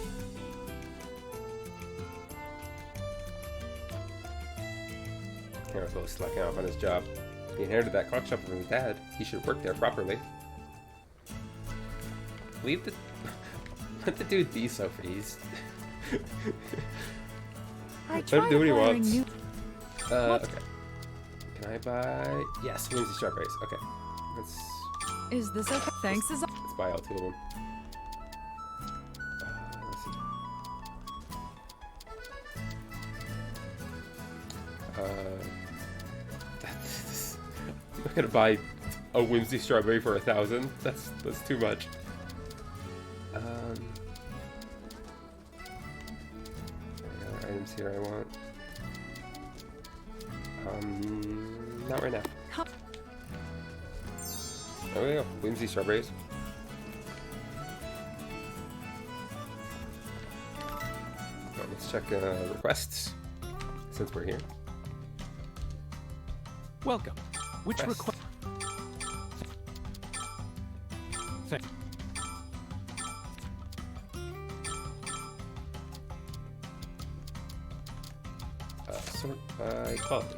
Harold's a little slacking off on his job. He inherited that clock shop from his dad. He should work there properly. Leave the... Let the dude be, Sophie. He's... Let him do what he wants. Okay. Can I buy... Yes, Whimsy Strawberries. Okay. Let's... Is this okay? Thanks as Let's buy all 2 of them. Let's see. I'm not gonna buy a Whimsy Strawberry for 1,000. That's too much. Any other items here I want? Not right now. Oh yeah, Whimsy Strawberries. Well, let's check requests since we're here. Welcome. Which request? Thank. Sort by quality.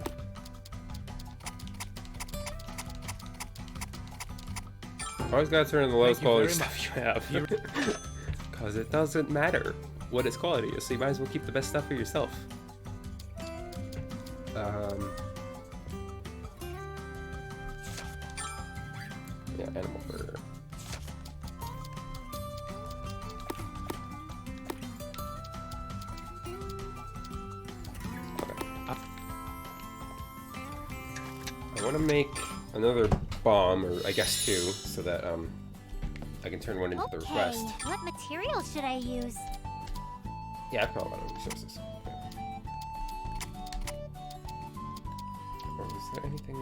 Always gotta turn in the lowest quality stuff you have. Because it doesn't matter what its quality is, so you might as well keep the best stuff for yourself. Yeah, animal fur. I want to make another bomb, or I guess 2, so that I can turn one into the request. What material should I use? Yeah, I've got a lot of resources. Or is there anything?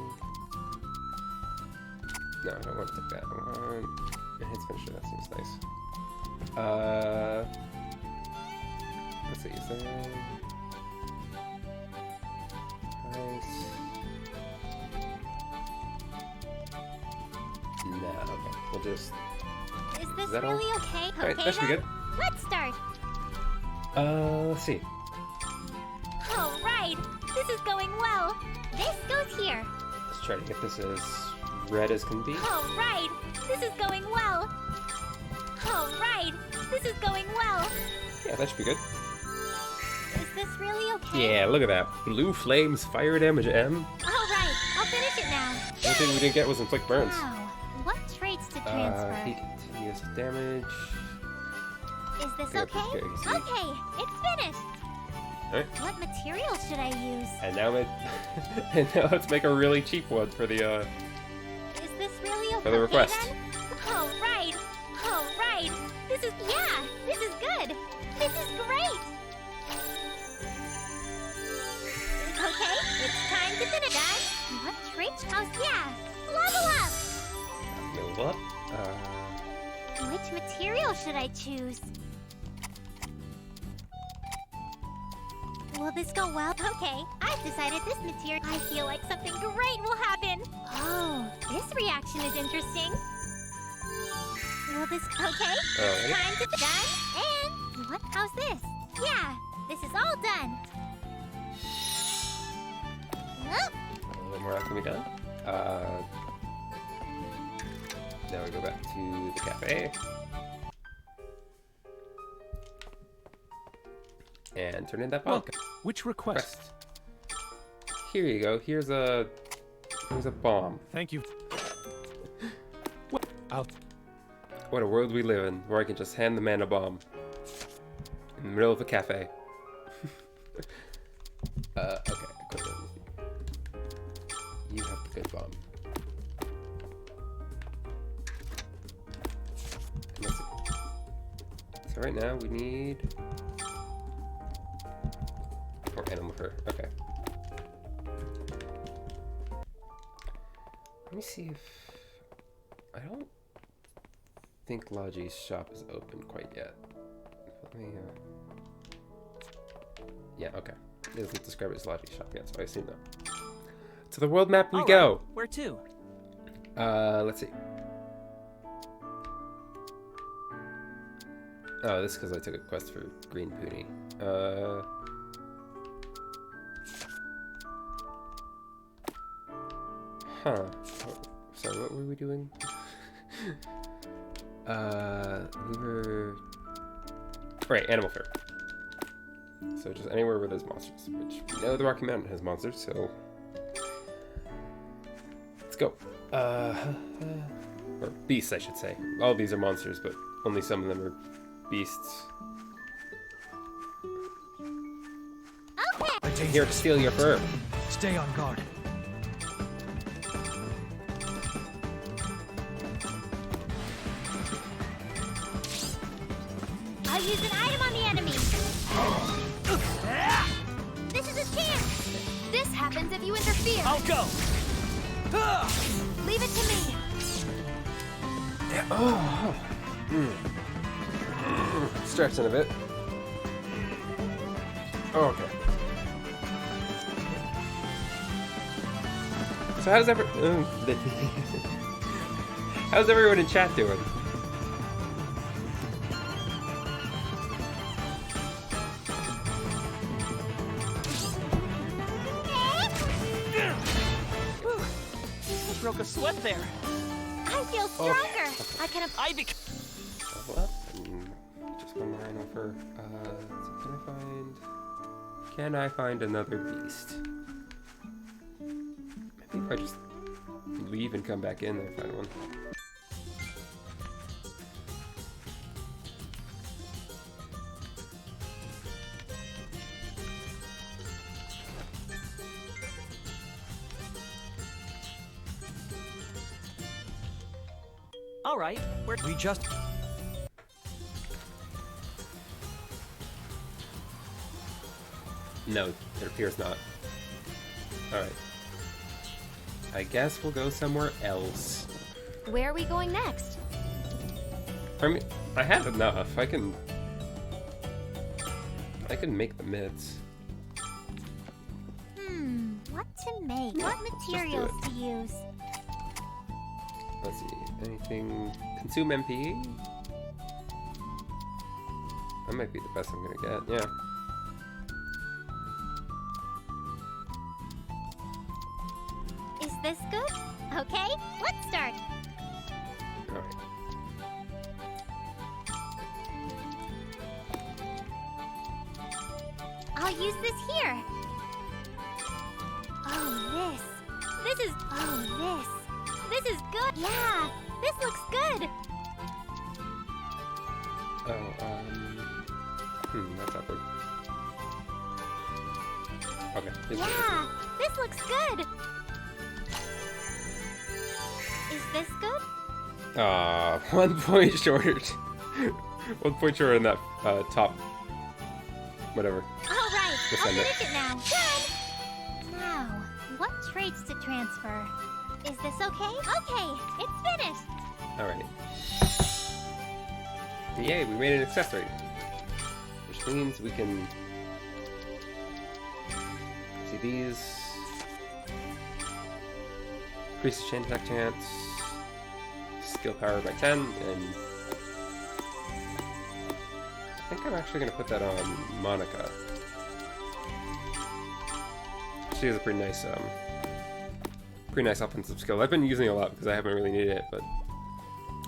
No, I don't want to take that. I want enhanced finisher. That seems nice. Let's see. Is there? Nice. Nah, okay. We'll just... Is this that all? really okay? Alright, that should be good. Let's start. Let's see. Alright, this is going well. This goes here. Let's try to get this as red as can be. Alright, this is going well. Alright, this is going well. Yeah, that should be good. Is this really okay? Yeah, look at that. Blue flames, fire damage M. Alright, I'll finish it now. The only thing we didn't get was inflict burns. Wow, what traits to transfer? Heat continuous damage. Is this Yeah, okay? okay, see. Okay, it's finished. Alright. What material should I use? And now and now let's make a really cheap one for the Is this really okay? for the request. Then? Alright, alright. This is good. This is great. Okay, it's time to finish. Done. What trait? Level up. Level up. Which material should I choose? Will this go well? Okay, I've decided this material. I feel like something great will happen. Oh, this reaction is interesting. Will this... Okay, it's time to... Done. And... What? How's this? Yeah, this is all done. A little more alchemy done. Now we go back to the cafe. And turn in that bomb. Welcome. Which request? Here you go. Here's a bomb. Thank you. What? What a world we live in, where I can just hand the man a bomb in the middle of a cafe. Okay, equipment. You have the good bomb. And let's see. So right now we need more animal fur. Okay. Let me see if I don't think Logi's shop is open quite yet. Let me yeah, okay. It doesn't describe it as Logi's shop yet, so I assume that. To the world map we go. Where to? Let's see. Oh, this is because I took a quest for Green Poonie. Huh. Oh, sorry, what were we doing? We were... Right, Animal Fair. So just anywhere where there's monsters, which we know the Rocky Mountain has monsters, so... Let's go. Or beasts, I should say. All of these are monsters, but only some of them are beasts. Okay. Here to steal your fur. Stay on guard. I'll use an item on the enemy. This is a chance. This happens if you interfere. I'll go. Leave it to me. Yeah. Oh. Stretching a bit. Oh, okay. So how's how's everyone in chat doing? Broke a sweat there. I feel stronger. I can. I bec- Level up. Just one more animal fur. So can I find another beast? Maybe if I just leave and come back in there, find one. All right. We just... No, it appears not. Alright. I guess we'll go somewhere else. Where are we going next? I mean, I have enough. I can make the mids. What to make? What materials to use? Let's see. Anything... Consume MP? That might be the best I'm gonna get, yeah. Is this good? Okay, let's start. Alright. I'll use this here. Oh, this. This is... Oh, this. This is good. Yeah, this looks good. Oh, that's awkward. Okay. Yeah, this looks good. Is this good? 1 point short. 1 point short on that top. Whatever. All right, Just I'll send it. finish it now. Done. Now, what traits to transfer? Is this okay? Okay, it's finished. Alright. Yay, we made an accessory. Which means we can see these. Increase chain attack chance. Skill power by 10, and I think I'm actually gonna put that on Monica. She has a pretty nice offensive skill. I've been using it a lot because I haven't really needed it, but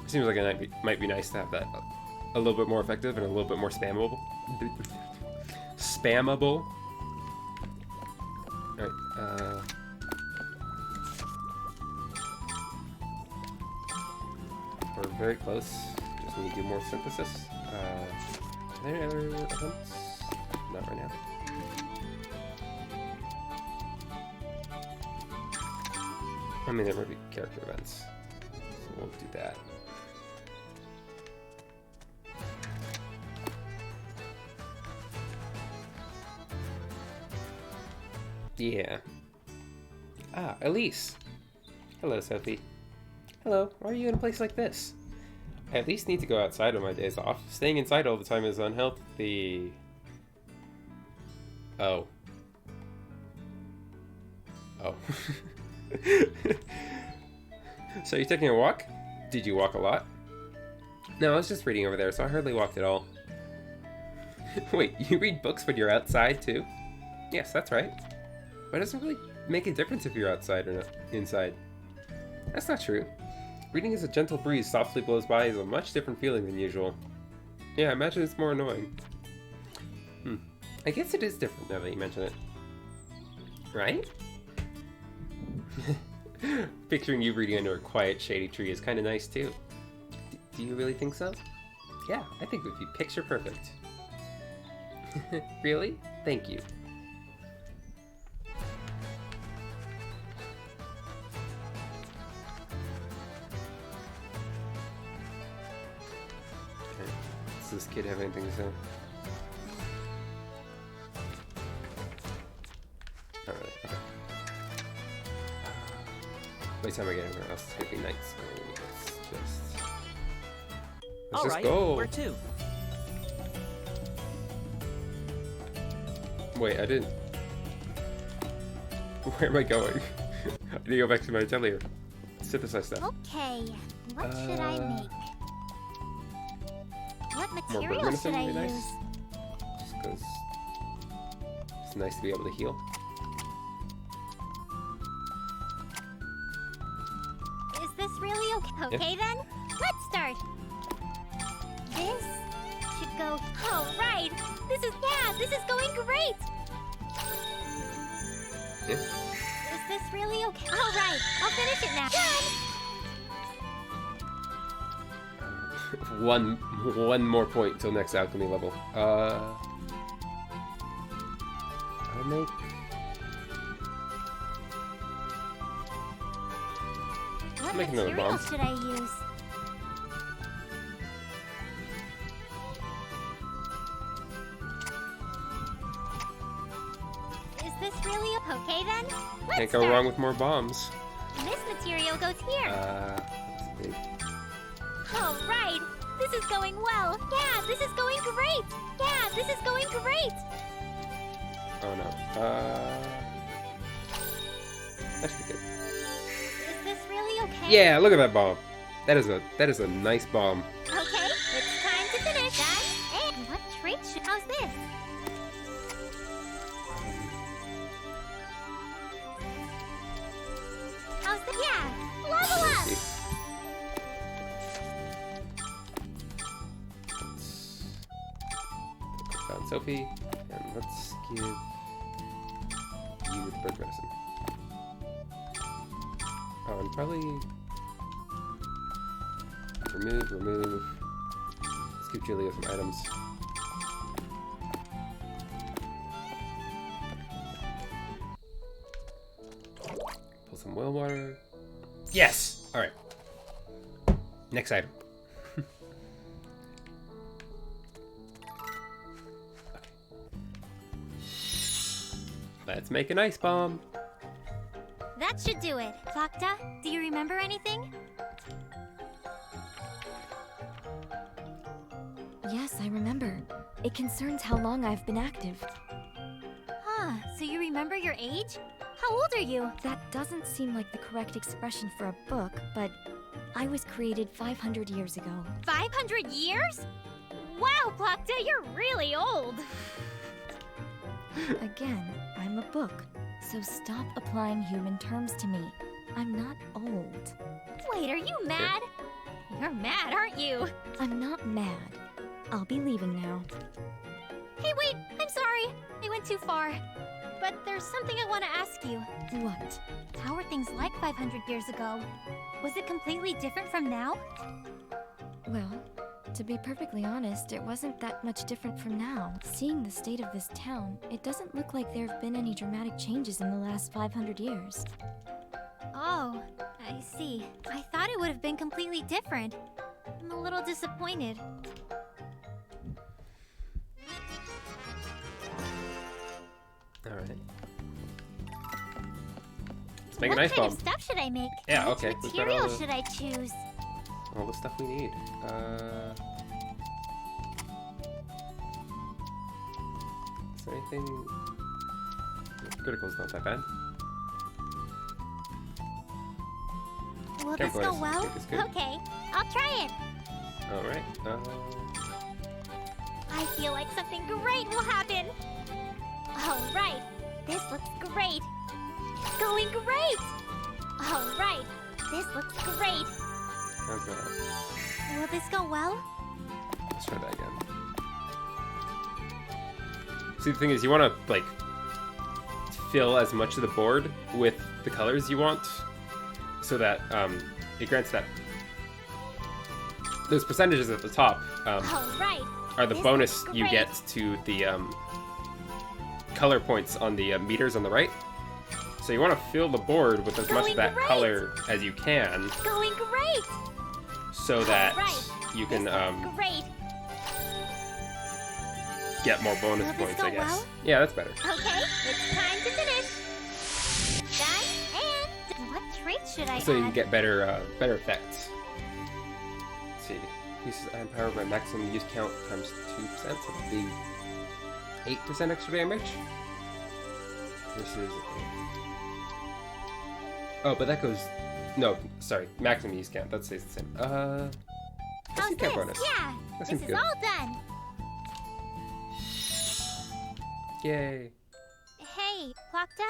it seems like it might be nice to have that a little bit more effective and a little bit more spammable. Alright, we're very close. Just need to do more synthesis. Are there any other events? Not right now. I mean, there might be character events, so we'll do that. Yeah. Ah, Elise. Hello, Sophie. Hello, why are you in a place like this? I at least need to go outside on my days off. Staying inside all the time is unhealthy. Oh. Oh. So you're taking a walk? Did you walk a lot? No, I was just reading over there, so I hardly walked at all. Wait, you read books when you're outside too? Yes, that's right. But it doesn't really make a difference if you're outside or not inside. That's not true. Reading as a gentle breeze softly blows by is a much different feeling than usual. Yeah, I imagine it's more annoying. I guess it is different now that you mention it. Right? Picturing you reading under a quiet, shady tree is kind of nice too. Do you really think so? Yeah, I think it would be picture perfect. Really? Thank you. Okay. Does this kid have anything to say? Not really. Okay. By the time I get everywhere else, it's gonna be night, so let's just go. Where to? Wait, I didn't. Where am I going? I need to go back to my atelier. Synthesize stuff. Okay, what should I make? What More material bird should I medicine would be use? nice. Just because it's nice to be able to heal. Is this really okay? Okay then, let's start. This should go. All right. This is going great. Yeah. Is this really okay? All right, I'll finish it now. Done. One more point till next alchemy level. I'll make. What Make another material bomb. should I use? Is this really okay then? Let's Can't go start. wrong with more bombs. This material goes here. That's big. All right. This is going well. Yeah, this is going great. Yeah, this is going great. Oh no. That should be good. Is this really okay? Yeah, look at that bomb. That is a nice bomb. Okay, it's time to finish. Done. And what trait should... How's this? How's the... Yeah, level up. Let's Forgotten Sophie, and let's give you the bird medicine. Oh, and probably remove. Let's give Julia some items. Pull some well water. Yes! Alright. Next item. Let's make an ice bomb. That should do it. Flocta, do you remember anything? Yes, I remember. It concerns how long I've been active. Huh, so you remember your age? How old are you? That doesn't seem like the correct expression for a book, but I was created 500 years ago. 500 years? Wow, Flocta, you're really old. Again, I'm a book, so stop applying human terms to me. I'm not old. Wait, are you mad? You're mad, aren't you? I'm not mad. I'll be leaving now. Hey, wait, I'm sorry. I went too far. But there's something I want to ask you. What? How were things like 500 years ago? Was it completely different from now? Well, to be perfectly honest, it wasn't that much different from now. Seeing the state of this town, it doesn't look like there have been any dramatic changes in the last 500 years. Oh, I see. I thought it would have been completely different. I'm a little disappointed. Alright. Let's make an ice What kind bomb. of stuff should I make? Yeah, Which okay, we've got material all the- should I choose? All the stuff we need. Is there anything... Critical's not that bad. Will Careful, this go Ice. well? Take this good. Okay, I'll try it. Alright, I feel like something great will happen. All right, this looks great. It's going great. All right, This looks great. How's that? Will this go well? Let's try that again. See, the thing is, you want to, like, fill as much of the board with the colors you want, so that it grants that those percentages at the top Alright. are the This bonus looks you great. get to the color points on the meters on the right. So you want to fill the board with as much of that Going great. color as you can, Going great. so that Alright. you can This looks great. get more bonus Will this points, go I guess. well? Yeah, that's better. Okay, it's time to finish. Done. And what traits should I So you add? can get better better effects. Let's see. Pieces iron power by maximum use count times 2%, so it'll be 8% extra damage. Versus. Oh, but that goes. No, sorry. Maximum use count. That stays the same. Let's How's see count this? bonus. Yeah. That This seems is good. all done. Yay. Hey, Plakta.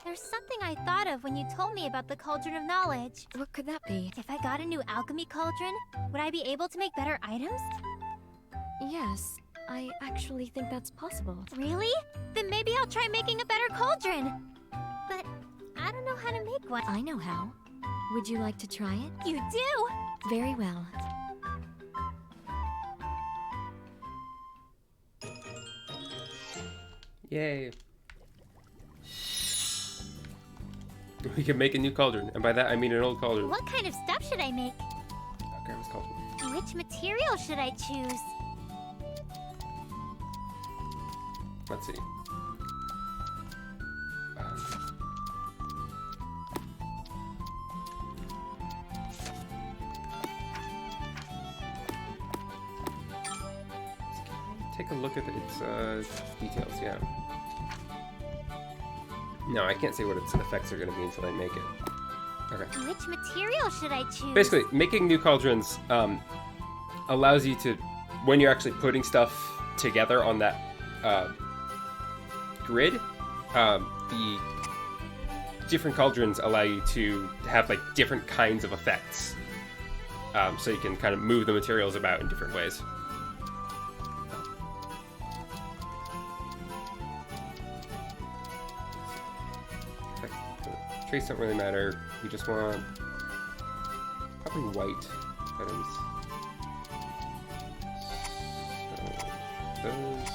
There's something I thought of when you told me about the Cauldron of Knowledge. What could that be? If I got a new alchemy cauldron, would I be able to make better items? Yes, I actually think that's possible. Really? Then maybe I'll try making a better cauldron. But I don't know how to make one. I know how. Would you like to try it? You do? Very well. Yay. We can make a new cauldron, and by that I mean an old cauldron. What kind of stuff should I make? Oh, Grandma's cauldron. Which material should I choose? Let's see. Take a look at its details, yeah. No, I can't say what its effects are going to be until I make it. Okay. Which material should I choose? Basically, making new cauldrons allows you to, when you're actually putting stuff together on that grid, the different cauldrons allow you to have like different kinds of effects. So you can kind of move the materials about in different ways. Traits don't really matter. We just want probably white items. So those,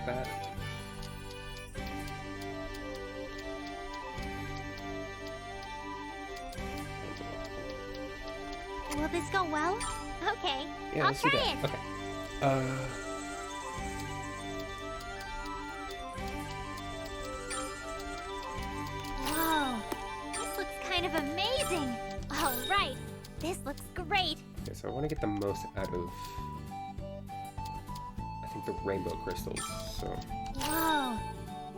that. Will this go well? Okay, Yeah, I'll let's do try that. it. Okay. Whoa, this looks kind of amazing. All right, this looks great. Okay, so I want to get the most out of, I think, the rainbow crystals. So Whoa,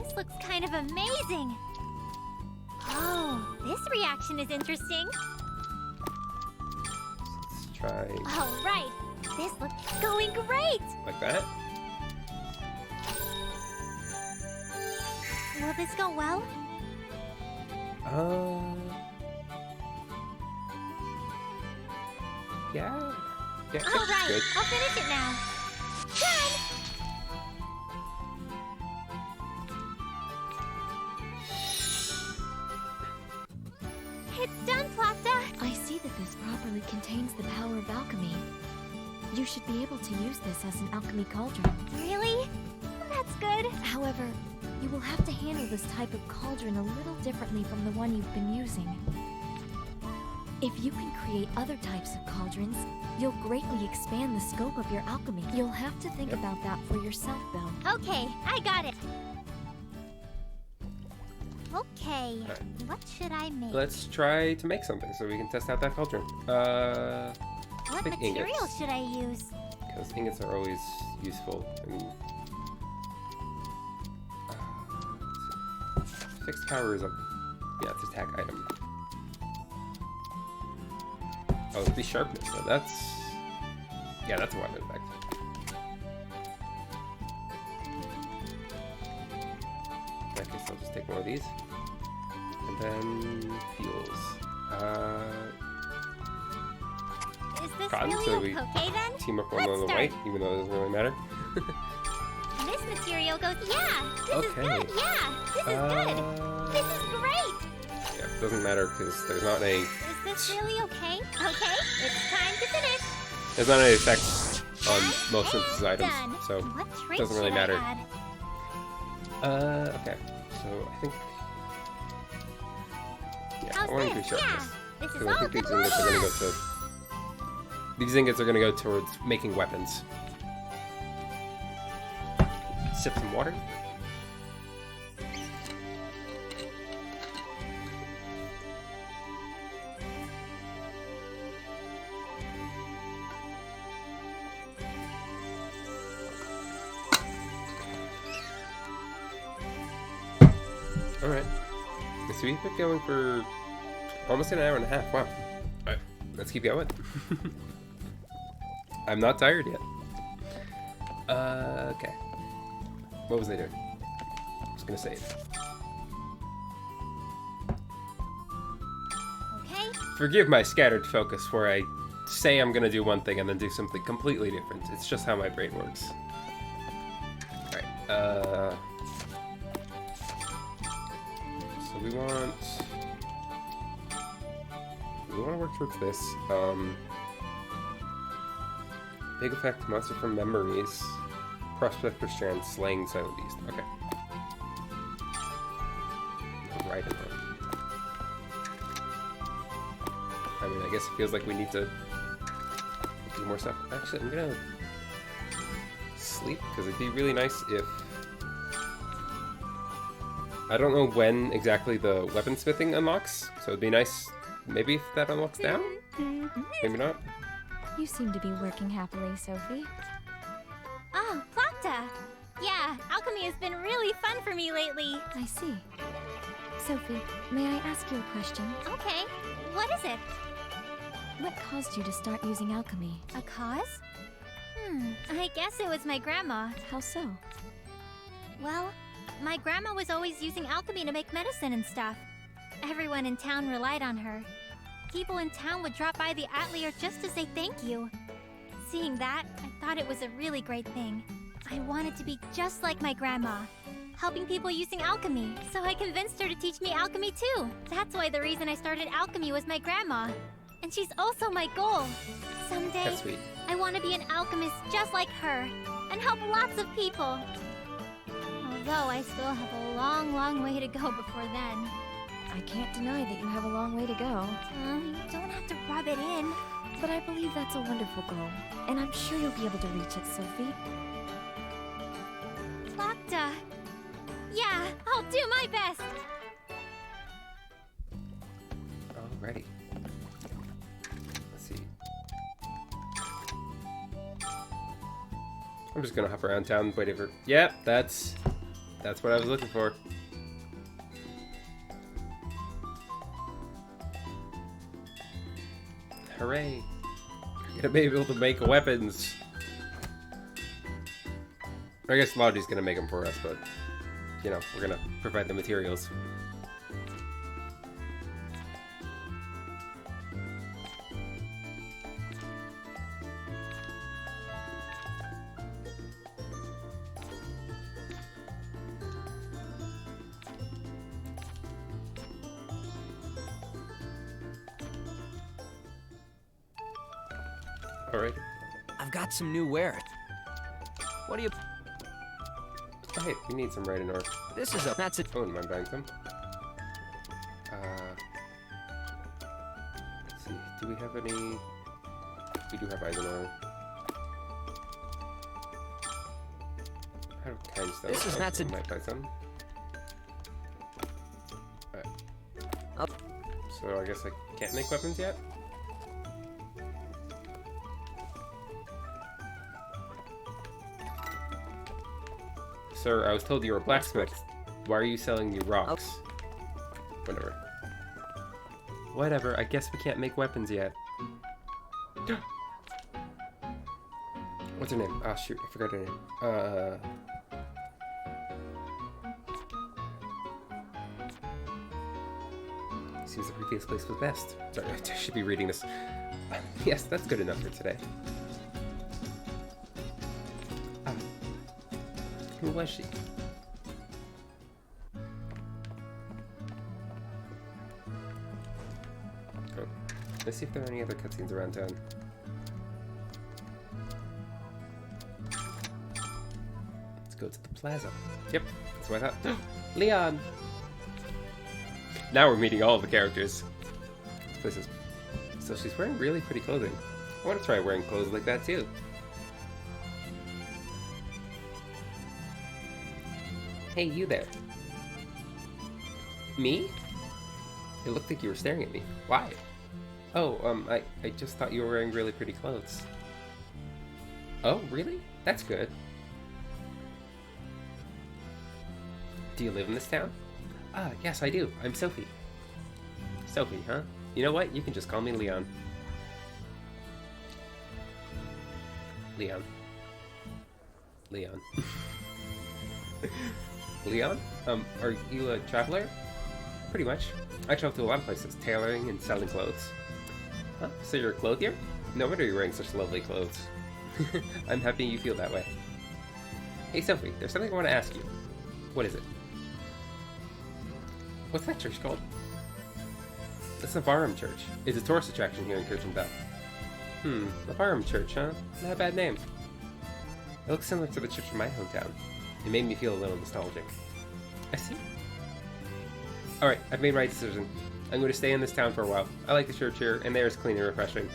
this looks kind of amazing. Oh, this reaction is interesting. let's try All right, this looks going great. like that. Will this go well? Yeah. Yeah, I think All it's right, good. I'll finish it now. Done. It's done, Plakta. I see that this properly contains the power of alchemy. You should be able to use this as an alchemy cauldron. Really? That's good. However, you will have to handle this type of cauldron a little differently from the one you've been using. If you can create other types of cauldrons, you'll greatly expand the scope of your alchemy. You'll have to think about that for yourself, though. Okay, I got it. Okay, Alright. what should I make? Let's try to make something so we can test out that cauldron. What think material ingots. should I use? Because ingots are always useful. And, let's see. Fixed power is a, yeah, it's a attack item. Oh, it'd be sharpness, so that's, yeah, that's a weapon effect. In that case, I'll just take more of these. And then fuels. Is this Cotton, really so we okay then? team up on Let's the start. white, even though it doesn't really matter. This material goes. Yeah, this is Okay. good. Yeah, this is good. This is great. Yeah, it doesn't matter because there's not any. Is this really okay? Okay, it's time to finish. There's not any effects on most synthesis items, Done. so What it trait doesn't really should I matter. add? Okay. So I think. Yeah, I How's want to this? resharpen Yeah, this. this is Because I all think good. these ingots are going to go to. These ingots are going to go towards making weapons. Sip some water. Alright. So we've been going for almost an hour and a half. Wow. Alright, let's keep going. I'm not tired yet. Okay. What was I doing? I was gonna save. Okay. Forgive my scattered focus where I say I'm gonna do one thing and then do something completely different. It's just how my brain works. Alright, so we want to work towards this. Big effect, monster from memories. Prospector strand, slaying silent beast. Okay. Right in there. I mean, I guess it feels like we need to do more stuff. Actually, I'm gonna sleep, because it'd be really nice if... I don't know when exactly the weaponsmithing unlocks, so it'd be nice maybe if that unlocks now? Maybe not. You seem to be working happily, Sophie. Oh, Plakta. Yeah, alchemy has been really fun for me lately. I see. Sophie, may I ask you a question? Okay, what is it? What caused you to start using alchemy? A cause? I guess it was my grandma. How so? Well, my grandma was always using alchemy to make medicine and stuff. Everyone in town relied on her. People in town would drop by the Atelier just to say thank you. Seeing that, I thought it was a really great thing. I wanted to be just like my grandma, helping people using alchemy. So I convinced her to teach me alchemy too. That's why the reason I started alchemy was my grandma. And she's also my goal. Someday, That's sweet. I want to be an alchemist just like her, and help lots of people. Although I still have a long, long way to go before then. I can't deny that you have a long way to go. You don't have to rub it in. But I believe that's a wonderful goal, and I'm sure you'll be able to reach it, Sophie. Plakta. Yeah, I'll do my best. Alrighty. Let's see. I'm just gonna hop around town, wait for. Yep, that's what I was looking for. Hooray! We're gonna be able to make weapons. I guess Logi's gonna make them for us, but you know, we're gonna provide the materials. Alright. I've got some new wares. What do you... Oh, hey, we need some red ore. This is a... That's it. Oh, wouldn't mind buying some. Let's see. Do we have any... We do have iron ore. I have kind of stuff. This is not I might buy some. Alright. Oh. So I guess I can't make weapons yet? Sir, I was told you were a blacksmith. Why are you selling me rocks? Whatever. Whatever, I guess we can't make weapons yet. What's her name? Oh shoot, I forgot her name. Seems the previous place was best. Sorry, I should be reading this. Yes, that's good enough for today. Who was she? Oh, let's see if there are any other cutscenes around town. Let's go to the plaza. Yep, that's what I thought. Leon! Now we're meeting all of the characters. This place is... So she's wearing really pretty clothing. I want to try wearing clothes like that too. Hey, you there. Me? It looked like you were staring at me. Why? Oh, I just thought you were wearing really pretty clothes. Oh, really? That's good. Do you live in this town? Ah, yes, I do. I'm Sophie. Sophie, huh? You know what? You can just call me Leon. Leon. Leon. Leon? Are you a traveler? Pretty much. I travel to a lot of places, tailoring and selling clothes. Huh? So you're a clothier? No wonder you're wearing such lovely clothes. I'm happy you feel that way. Hey Sophie, there's something I want to ask you. What is it? What's that church called? The Savarum Church. It's a tourist attraction here in Kirchenbell. The Savarum Church, huh? Not a bad name. It looks similar to the church in my hometown. It made me feel a little nostalgic. I see. Alright, I've made my decision. I'm going to stay in this town for a while. I like the church here, and the air is clean and refreshing.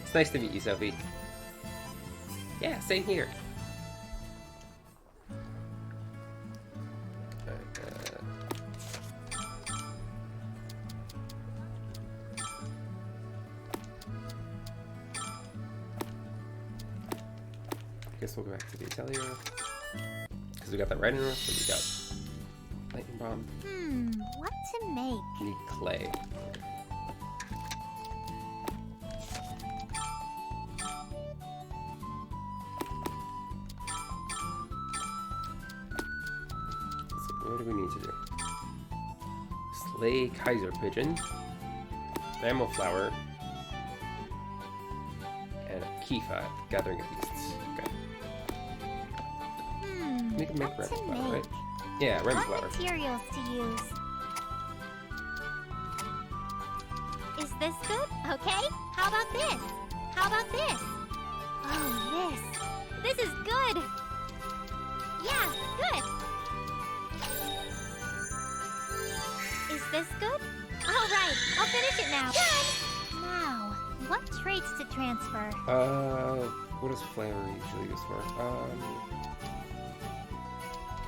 It's nice to meet you, Sophie. Yeah, same here. I guess we'll go back to the Atelier. Because we got that writing room, so we got lightning bomb. What to make? Need clay. So what do we need to do? Slay Kaiser Pigeon, Mammal Flower, and a Kifa, Gathering of Beasts. Okay. We can make what Rem to Flower, make? right? Yeah, Rem Flower. What materials to use? Is this good? Okay. How about this? How about this? Oh, this. This is good. Yeah, good. Is this good? All right, I'll finish it now. Done. Now, what traits to transfer? What is flavor usually used for?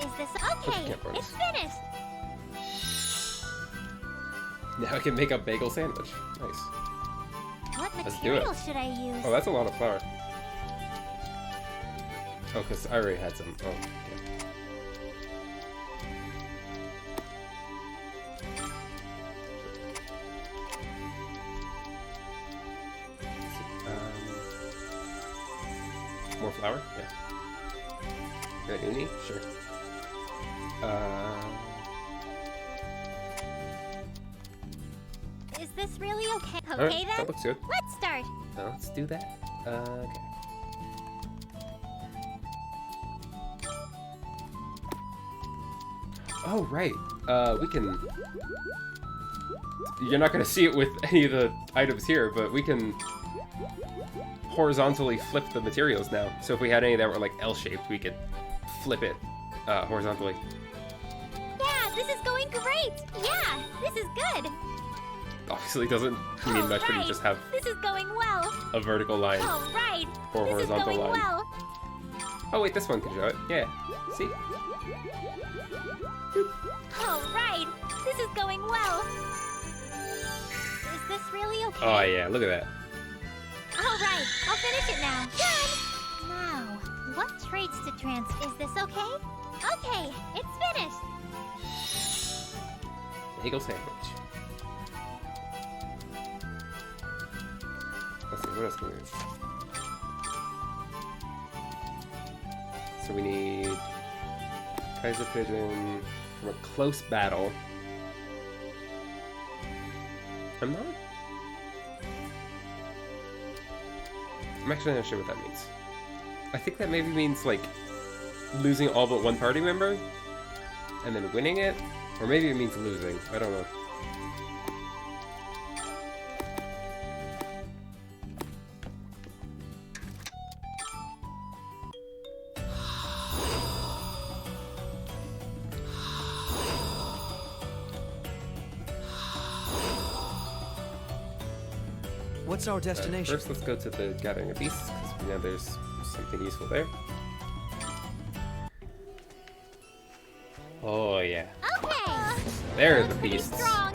Is this okay? It's finished. Now I can make a bagel sandwich. Nice. What Let's do it. material should I use? Oh, that's a lot of flour. Oh, because I already had some. Oh, okay. More flour? Yeah. Good, uni? Sure. Is this really okay? Okay Alright, then? that looks good. Let's start. Let's do that. Okay. Oh, right. We can... You're not going to see it with any of the items here, but we can horizontally flip the materials now. So if we had any that were like L-shaped, we could flip it horizontally. Yeah, this is going great. Yeah, this is good. Obviously doesn't mean much when you just have This is going well. a vertical line All right. or a This is horizontal going line. well. Oh wait, this one can show it. Yeah. See? All right. This is going well. Is this really okay? Oh yeah, look at that. All right. I'll finish it now. Done. Now, what traits to transfer? Is this okay? Okay, it's finished. Bagel sandwich. Let's see, what else can we use? So we need Kaiser Pigeon from a close battle. I'm not? I'm actually not sure what that means. I think that maybe means, like, losing all but one party member, and then winning it? Or maybe it means losing. I don't know. What's our destination? First, let's go to the Gathering of Beasts, because we know there's something useful there. Oh, yeah. Okay. There are the Pretty beasts. strong.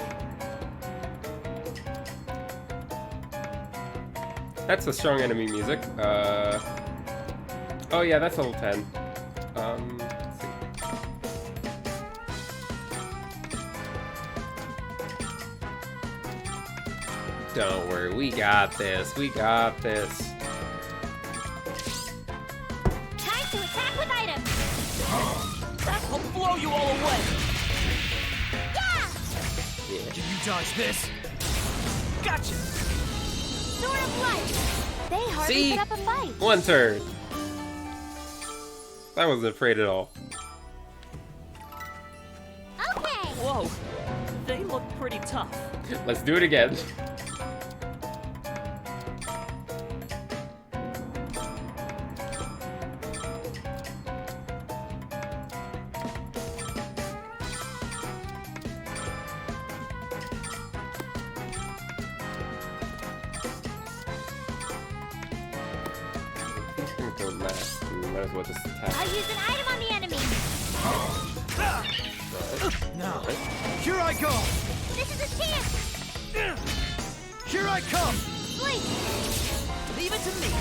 That's the strong enemy music. Oh, yeah, that's level 10. Let's see. Don't worry, we got this. We got this. Time to attack with items. I'll blow you all away! Yeah. Yeah. Can you dodge this? Gotcha! Sword of light. They hardly See? put up a fight. One turn. I wasn't afraid at all. Okay. Whoa, they look pretty tough. Let's do it again. He's gonna go last. Might as well just attack. I'll use an item on the enemy. Now, here I go! This is a chance. Here I come! Blink. Leave it to me.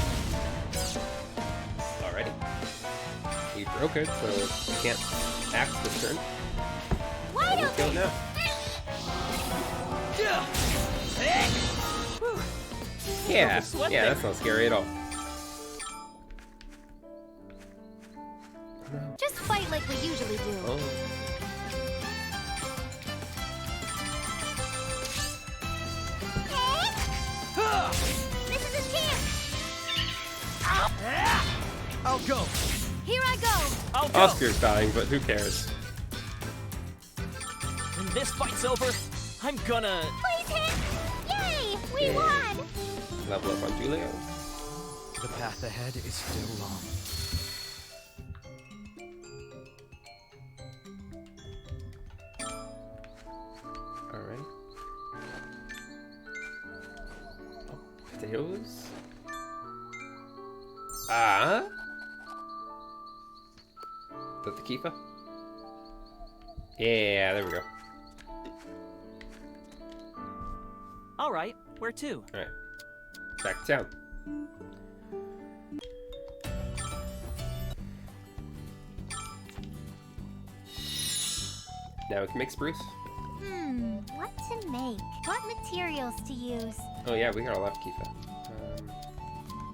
Alrighty. He broke it, so he can't act this turn. Wide Let's go open. now. Yeah, Sweat yeah, there. that's not scary at all. Just fight like we usually do. Oh. This is a chance. I'll go! Here I go. I'll go. Oscar's dying, but who cares? When this fight's over, I'm gonna... Please hit. Yay! We Yay. won. Level up on Julio. The path ahead is still long. Alright. Oh, potatoes? Ah? Is that the Kifa? Yeah, there we go. All right, where to? Alright. Back to town. Now we can make spruce. What to make? What materials to use? Oh yeah, we got a lot of Kifa.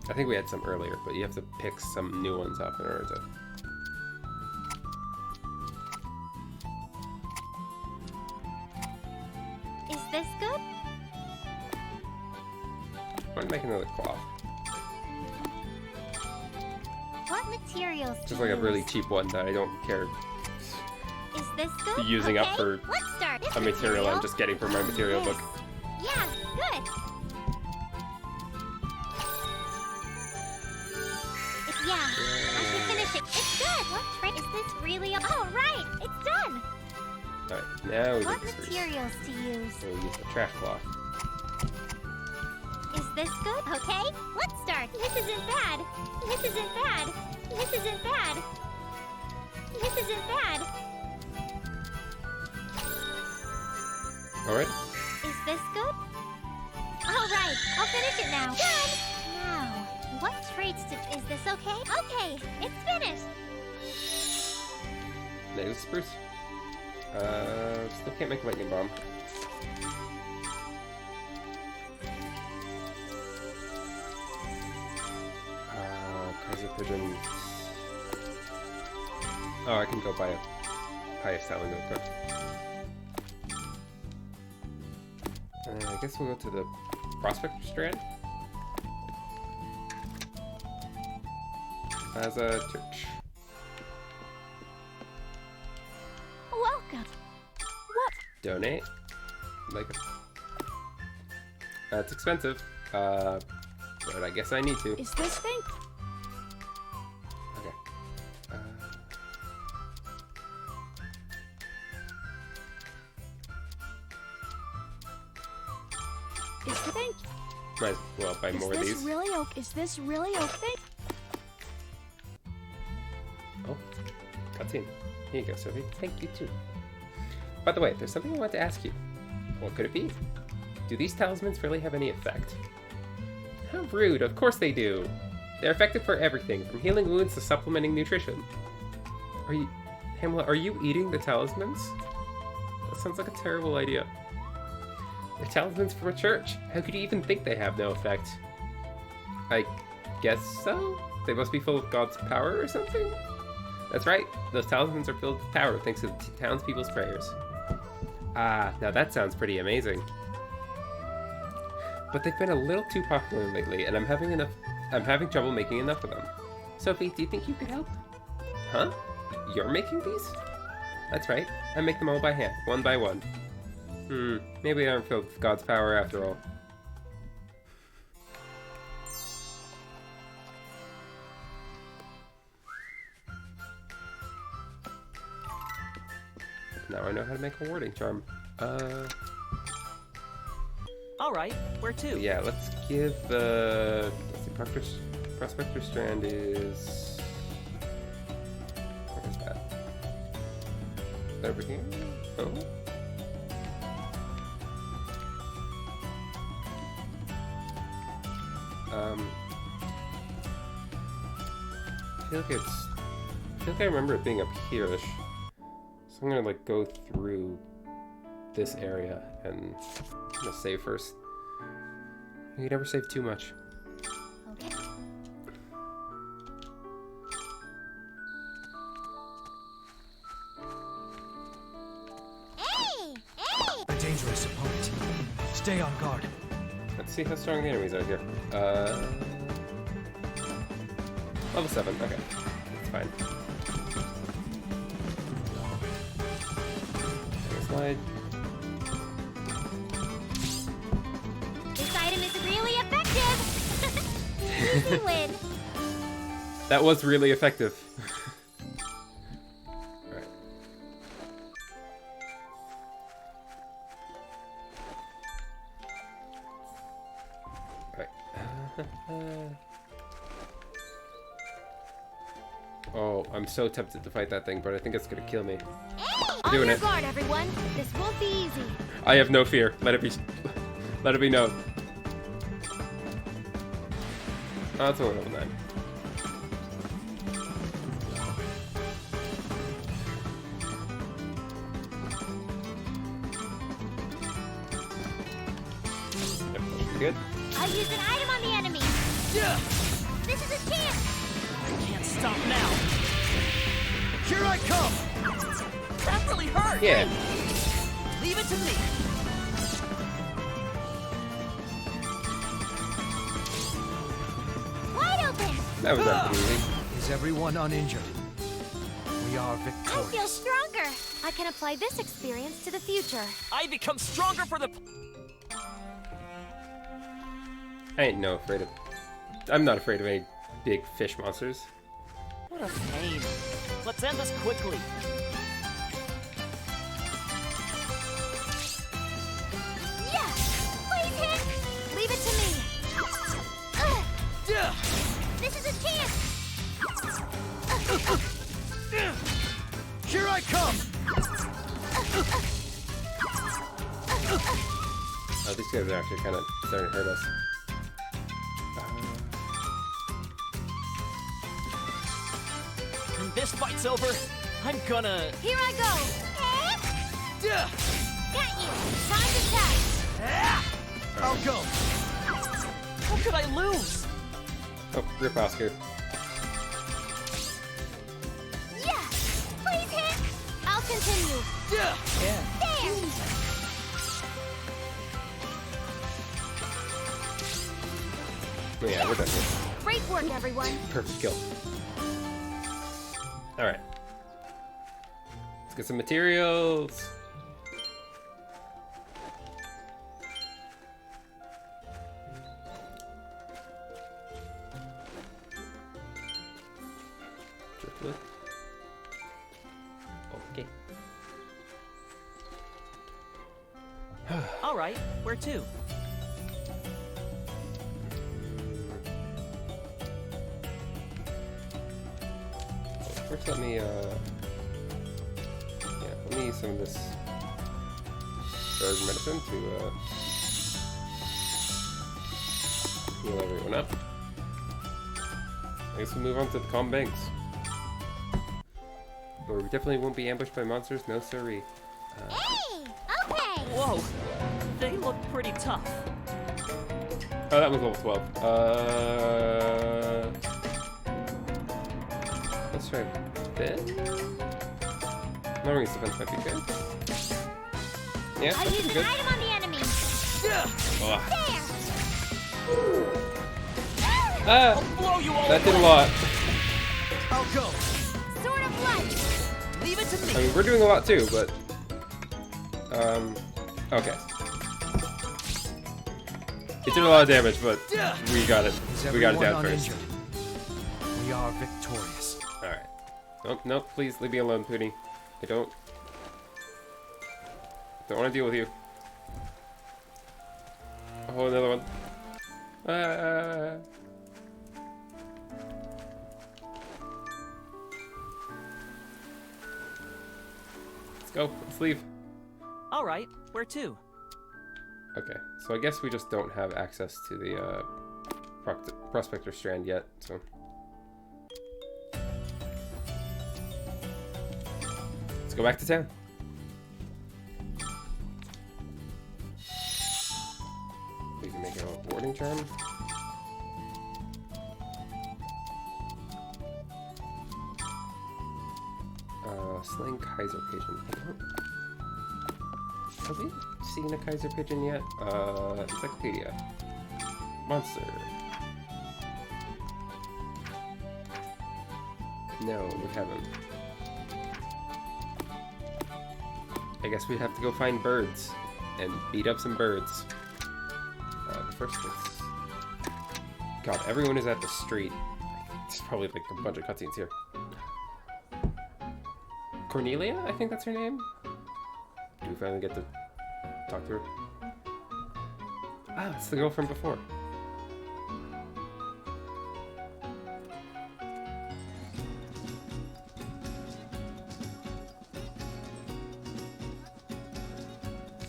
I think we had some earlier, but you have to pick some new ones up in order to... Is this good? I want to make another cloth. What materials to Just like a really use? cheap one that I don't care Is this good? using up Okay, for let's start. This a material I'm just getting from my material This. book. Yeah, good. Yeah, I can finish it. It's good. What trick is this really? Oh, right, it's done. Alright, now we What make the spruce. materials to use? So we use the trash cloth. Is this good? Okay, let's start. This isn't bad. This isn't bad. This isn't bad. This isn't bad. Alright. Is this good? All right, I'll finish it now. Done. Now, what traits to... Is this okay? Okay, it's finished. There's the spruce. Still can't make lightning bomb. Kaiser Pigeon. Oh, I can go buy a highest talent real quick. I guess we'll go to the Prospector Strand. As a church. Welcome. What? Donate. Like, it's expensive. But I guess I need to. Is this thing? Okay. Is the thing? Might as well buy more of these. Is this really okay? Oh, cutscene. Here you go, Sophie. Thank you too. By the way, there's something I want to ask you. What could it be? Do these talismans really have any effect? How rude, of course they do. They're effective for everything, from healing wounds to supplementing nutrition. Hamlet, are you eating the talismans? That sounds like a terrible idea. They're talismans for a church. How could you even think they have no effect? I guess so? They must be full of God's power or something? That's right, those talismans are filled with power thanks to the townspeople's prayers. Ah, now that sounds pretty amazing. But they've been a little too popular lately, and I'm having trouble making enough of them. Sophie, do you think you could help? Huh? You're making these? That's right, I make them all by hand, one by one. Maybe they aren't filled with God's power after all. Now I know how to make a warding charm. Alright, where to? Yeah, let's give the... Let's see, Prospector Strand is... Where is that? Over here? Oh? I feel like I remember it being up here-ish. So I'm gonna like go through this area and I'm gonna save first. You never save too much. Okay. Hey! Hey! A dangerous opponent. Stay on guard. Let's see how strong the enemies are here. Level 7, okay. That's fine. Slide. This item is really effective! Easy win! That was really effective. Alright. Alright. Oh, I'm so tempted to fight that thing, but I think it's gonna kill me. Hey! Doing On your it. guard, everyone! This won't be easy. I have no fear. Let it be known. Oh, that's only level 9. Yep, that's pretty good. I've used an item on the enemy. Yeah! This is a chance. I can't stop now! Here I come! That really hurt! Yeah. Leave it to me! Wide open. That was not easy. Is everyone uninjured? We are I victorious. feel stronger. I can apply this experience to the future. I become stronger for the... I ain't no afraid of... I'm not afraid of any big fish monsters. What a pain. Let's end this quickly. Yes! Please hit! Leave it to me. Yeah! This is a chance. Here I come! Oh, these guys are actually kind of starting to hurt us. When this fight's over, I'm gonna... Here I go. Eh? Yeah! Got you. Time to test. I'll go! How could I lose? Oh, rip Oscar. Yes! Please hit! I'll continue. Yeah! There! Oh, yeah, we're done here. Great work, everyone. Perfect kill. Alright. Let's get some materials. Driftwood. Okay. All right, where to? First, let me use some of this drug medicine to heal everyone up. I guess we'll move on to the calm banks. Where we definitely won't be ambushed by monsters, no siree. Hey! Okay! Whoa, they look pretty tough. Oh, that was level 12. Let's try this. Lowering his defense might be good. Yeah, I that's used an good. item on the enemy. Oh. There! Ah! I'll blow you all That did a away. lot. I'll go. Sword of light! Leave it to me. I mean, we're doing a lot too, but... okay. It did a lot of damage, but we got it. Is We got it everyone down first. uninjured? We are victorious. Alright. Nope, nope, please leave me alone, Poonie. I don't want to deal with you. Oh, another one. Let's go. Let's leave. All right, where to? Okay, so I guess we just don't have access to the Prospector Strand yet, so... Let's go back to town. We can make a warding charm. Slaying Kaiser Pigeon. Have we seen a Kaiser Pigeon yet? Encyclopedia. Monster. No, we haven't. I guess we have to go find birds and beat up some birds. But first, let's... God, everyone is at the street. There's probably like a bunch of cutscenes here. Cornelia? I think that's her name? Do we finally get to talk to her? Ah, it's the girl from before.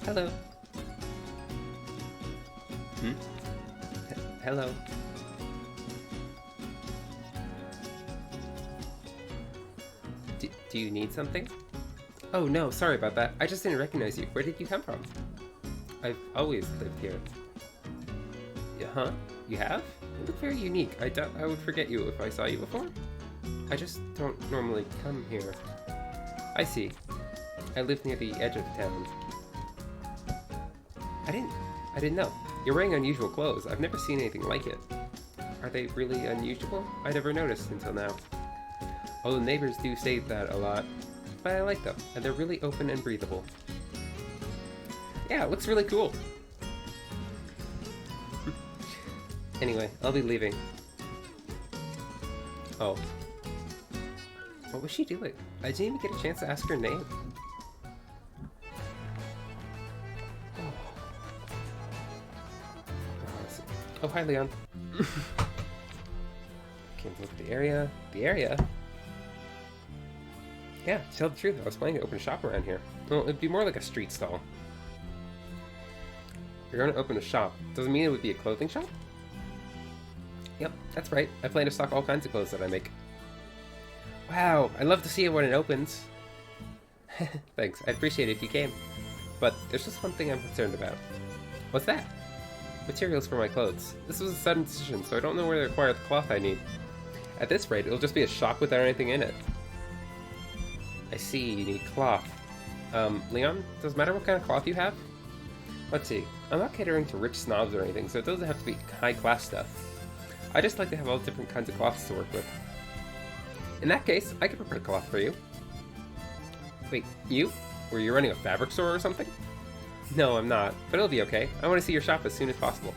Hello. Hello. Do you need something? Oh no, sorry about that. I just didn't recognize you. Where did you come from? I've always lived here. Yeah, huh? You have? You look very unique. I doubt I would forget you if I saw you before. I just don't normally come here. I see. I live near the edge of town. I didn't know. You're wearing unusual clothes. I've never seen anything like it. Are they really unusual? I never noticed until now. All the neighbors do say that a lot, but I like them, and they're really open and breathable. Yeah, it looks really cool. Anyway, I'll be leaving. Oh. What was she doing? I didn't even get a chance to ask her name. Oh, hi, Leon. Came to look at the area. The area? Yeah, to tell the truth, I was planning to open a shop around here. Well, it'd be more like a street stall. You're going to open a shop. Doesn't mean it would be a clothing shop? Yep, that's right. I plan to stock all kinds of clothes that I make. Wow, I'd love to see it when it opens. Thanks, I'd appreciate it if you came. But there's just one thing I'm concerned about. What's that? Materials for my clothes. This was a sudden decision, so I don't know where to acquire the cloth I need. At this rate, it'll just be a shop without anything in it. I see, you need cloth. Leon, does it matter what kind of cloth you have? Let's see. I'm not catering to rich snobs or anything, so it doesn't have to be high-class stuff. I just like to have all different kinds of cloths to work with. In that case, I could prepare a cloth for you. Wait, you? Were you running a fabric store or something? No, I'm not, but it'll be okay. I want to see your shop as soon as possible.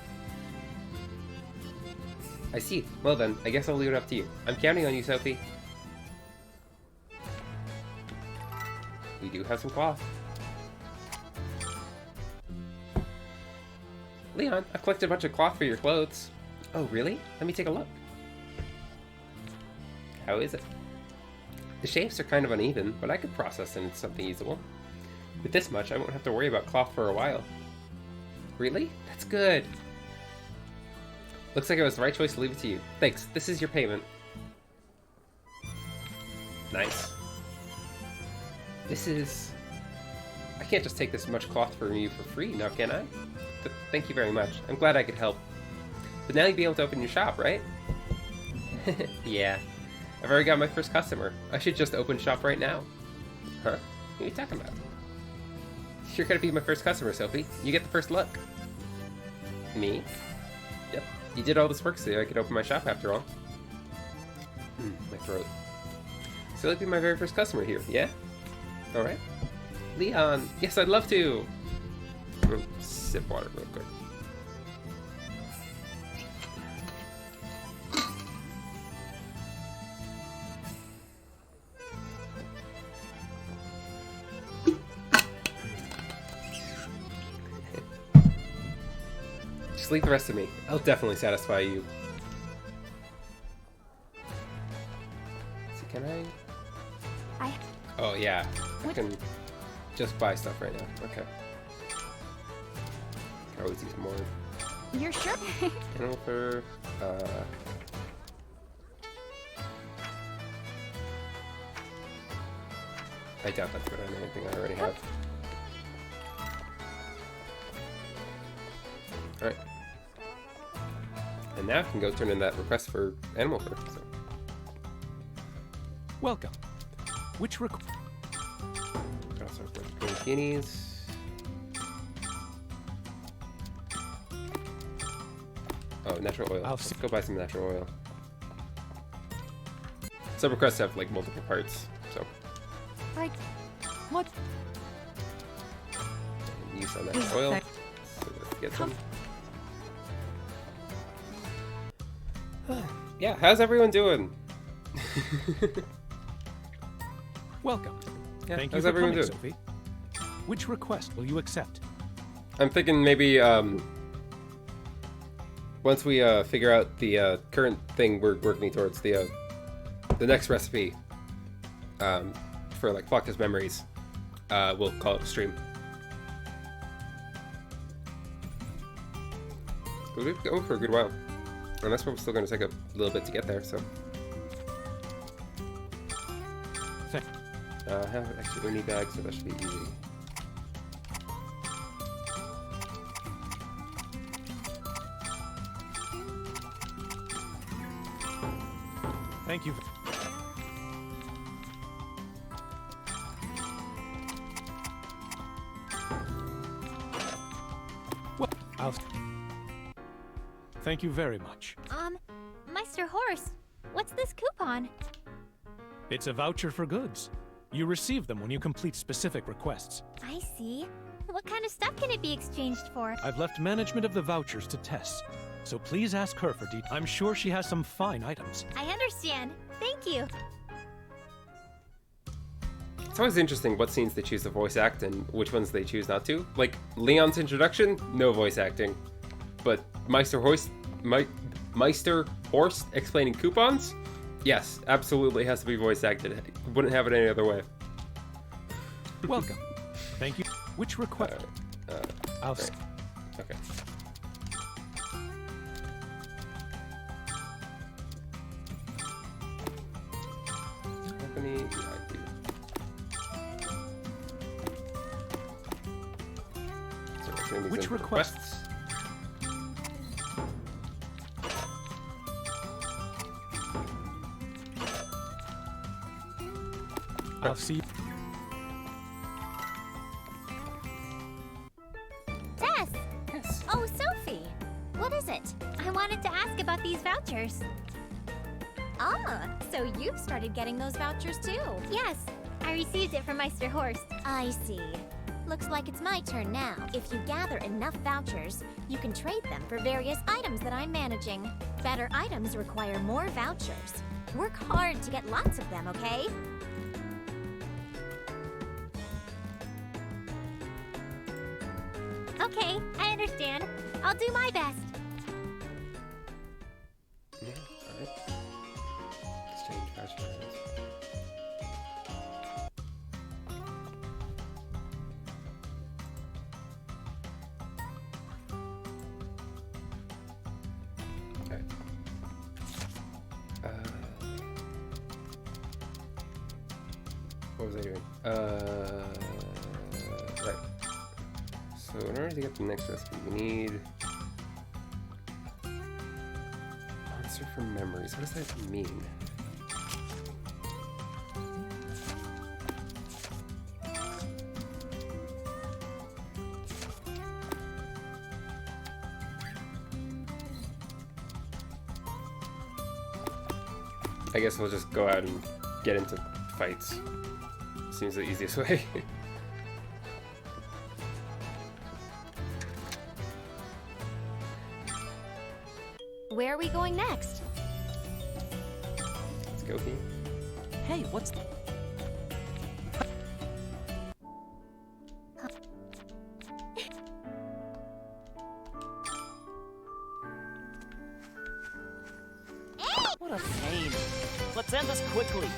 I see. Well then, I guess I'll leave it up to you. I'm counting on you, Sophie. We do have some cloth. Leon, I've collected a bunch of cloth for your clothes. Oh, really? Let me take a look. How is it? The shapes are kind of uneven, but I could process into something usable. With this much, I won't have to worry about cloth for a while. Really? That's good. Looks like it was the right choice to leave it to you. Thanks. This is your payment. Nice. This is... I can't just take this much cloth from you for free, now can I? Thank you very much. I'm glad I could help. But now you'll be able to open your shop, right? Yeah. I've already got my first customer. I should just open shop right now. Huh? What are you talking about? You're gonna be my first customer, Sophie. You get the first look. Me? Yep. You did all this work so I could open my shop after all. My throat. So you'll be my very first customer here, yeah? Alright. Leon! Yes, I'd love to! Sip water real quick. Just leave the rest of me. I'll definitely satisfy you. So can I? Oh yeah, I can just buy stuff right now. Okay. I always use more. You're sure? Animal fur. I doubt that's better than anything I already have. Alright. And now I can go turn in that request for animal fur. So. Welcome. Which request? Also, green peonies. Oh, natural oil. Let's go buy some natural oil. Some requests have like multiple parts, so. Like, what? Use some natural oil. So let's get some. Yeah, how's everyone doing? Welcome. Yeah, Thank you how's for everyone coming, doing? Sophie. Which request will you accept? I'm thinking maybe once we figure out the current thing we're working towards, the next recipe for like Flocka's Memories, we'll call it a stream. But we've been going for a good while, and that's why we're still going to take a little bit to get there. So, I have extra uni bags, so that should be easy. Thank you. Well, thank you very much. Meister Horse, what's this coupon? It's a voucher for goods. You receive them when you complete specific requests. I see. What kind of stuff can it be exchanged for? I've left management of the vouchers to Tess, so please ask her for details. I'm sure she has some fine items. I understand. Thank you. It's always interesting what scenes they choose to voice act and which ones they choose not to. Like, Leon's introduction, no voice acting. But Meister Horse explaining coupons? Yes, absolutely has to be voice acted. Wouldn't have it any other way. Welcome. Thank you. Which request? I'll right. Okay. Company VIP. So which requests? I'll see you. Tess! Yes. Oh, Sophie! What is it? I wanted to ask about got these vouchers. Ah, so you've started getting those vouchers too. Yes, I received it from Meister Horst. I see. Looks like it's my turn now. If you gather enough vouchers, you can trade them for various items that I'm managing. Better items require more vouchers. Work hard to get lots of them, okay? Okay, I understand. I'll do my best. Yeah, alright. Exchange vouchers. Okay. What was I doing? Right. So in order to get the next recipe, we need monster from memories. What does that mean? I guess we'll just go out and get into fights. Seems the easiest way. Where are we going next? Let's go, Pete. Hey, what's... What a pain. Let's end this quickly.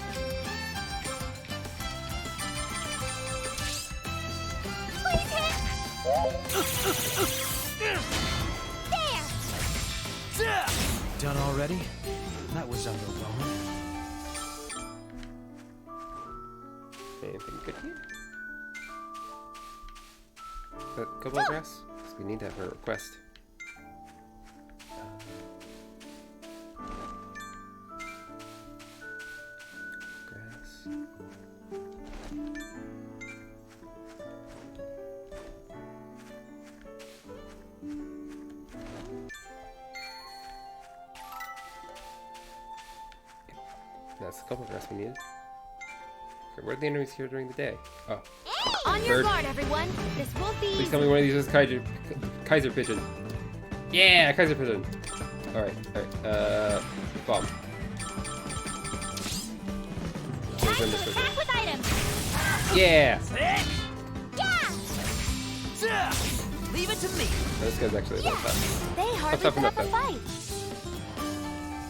Done already? That was underwhelming. Anything good here? Cobalt grass? Because we need to have a request. Grass. That's the couple grass we needed. Okay, where are the enemies here during the day? Oh. On your guard, everyone. This won't be Please tell me one of these is Kaiser Pigeon. Yeah, Kaiser Pigeon. Alright, bomb. Time to attack with items. Yeah! Yeah! Leave it to me. Oh, this guy's actually a little tough. They hardly toughen put up up a then. fight.